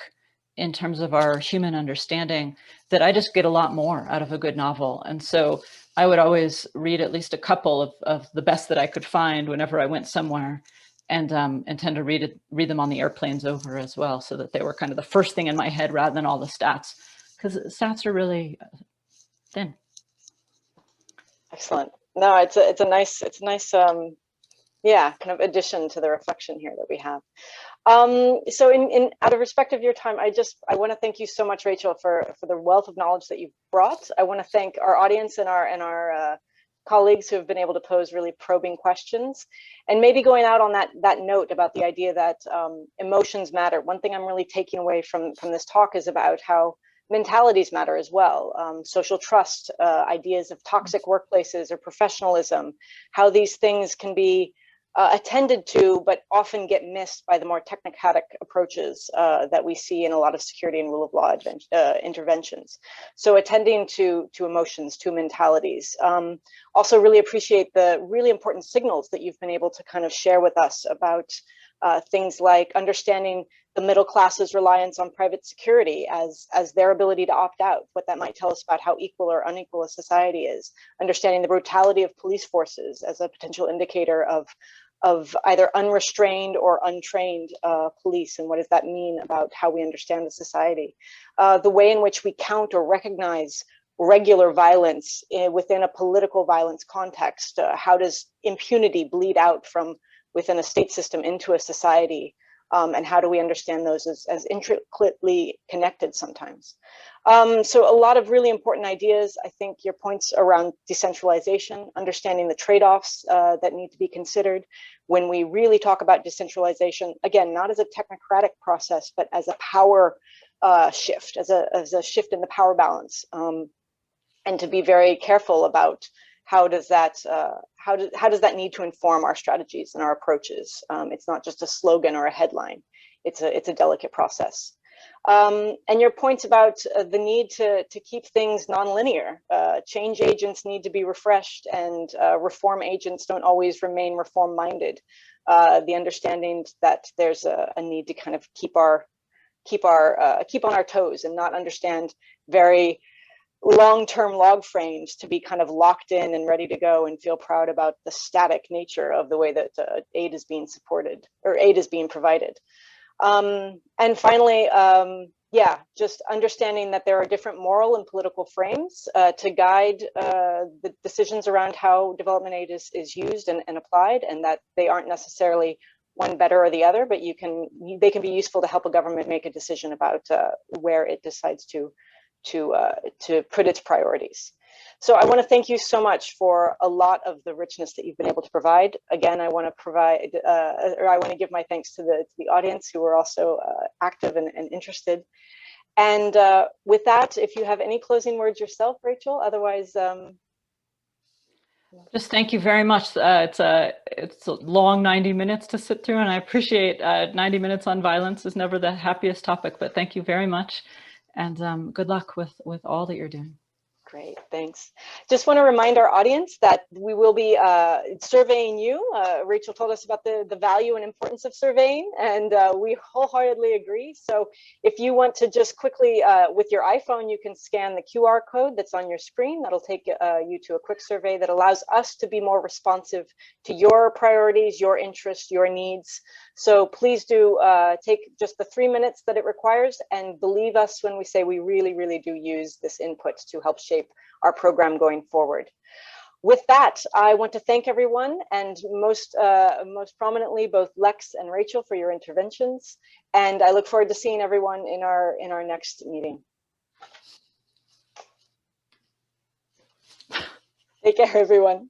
Speaker 2: in terms of our human understanding that I just get a lot more out of a good novel. And so I would always read at least a couple of the best that I could find whenever I went somewhere, and tend to read them on the airplanes over as well, so that they were kind of the first thing in my head rather than all the stats, because stats are really thin.
Speaker 1: Excellent. No, it's a nice yeah, kind of addition to the reflection here that we have. So out of respect of your time, I want to thank you so much, Rachel, for the wealth of knowledge that you've brought. I want to thank our audience and our colleagues who have been able to pose really probing questions, and maybe going out on that note about the idea that emotions matter. One thing I'm really taking away from this talk is about how mentalities matter as well. Social trust, ideas of toxic workplaces or professionalism, how these things can be attended to, but often get missed by the more technocratic approaches that we see in a lot of security and rule of law interventions. So attending to emotions, to mentalities. Also really appreciate the really important signals that you've been able to kind of share with us about things like understanding the middle class's reliance on private security as their ability to opt out, what that might tell us about how equal or unequal a society is, understanding the brutality of police forces as a potential indicator of either unrestrained or untrained police, and what does that mean about how we understand the society, the way in which we count or recognize regular violence within a political violence context. How does impunity bleed out from within a state system into a society, and how do we understand those as intricately connected sometimes? So a lot of really important ideas. I think your points around decentralization, understanding the trade-offs that need to be considered when we really talk about decentralization, again, not as a technocratic process, but as a power shift, as a shift in the power balance, and to be very careful about how does that need to inform our strategies and our approaches. It's not just a slogan or a headline. It's a delicate process. And your points about the need to keep things nonlinear. Change agents need to be refreshed, and reform agents don't always remain reform-minded. The understanding that there's a need to kind of keep on our toes and not understand very long-term log frames to be kind of locked in and ready to go and feel proud about the static nature of the way that aid is being supported or aid is being provided. And finally, yeah, just understanding that there are different moral and political frames to guide the decisions around how development aid is used and applied, and that they aren't necessarily one better or the other, but they can be useful to help a government make a decision about where it decides to put its priorities. So I want to thank you so much for a lot of the richness that you've been able to provide. Again, I want to give my thanks to the audience who were also active and interested. And with that, if you have any closing words yourself, Rachel, otherwise.
Speaker 2: Just thank you very much. It's a long 90 minutes to sit through, and I appreciate 90 minutes on violence is never the happiest topic, but thank you very much. And good luck with all that you're doing.
Speaker 1: Great, thanks. Just want to remind our audience that we will be surveying you. Rachel told us about the value and importance of surveying, and we wholeheartedly agree. So if you want to just quickly, with your iPhone, you can scan the QR code that's on your screen. That'll take you to a quick survey that allows us to be more responsive to your priorities, your interests, your needs. So please do take just the 3 minutes that it requires, and believe us when we say we really, really do use this input to help shape our program going forward. With that, I want to thank everyone, and most prominently both Lex and Rachel for your interventions. And I look forward to seeing everyone in our next meeting. Take care, everyone.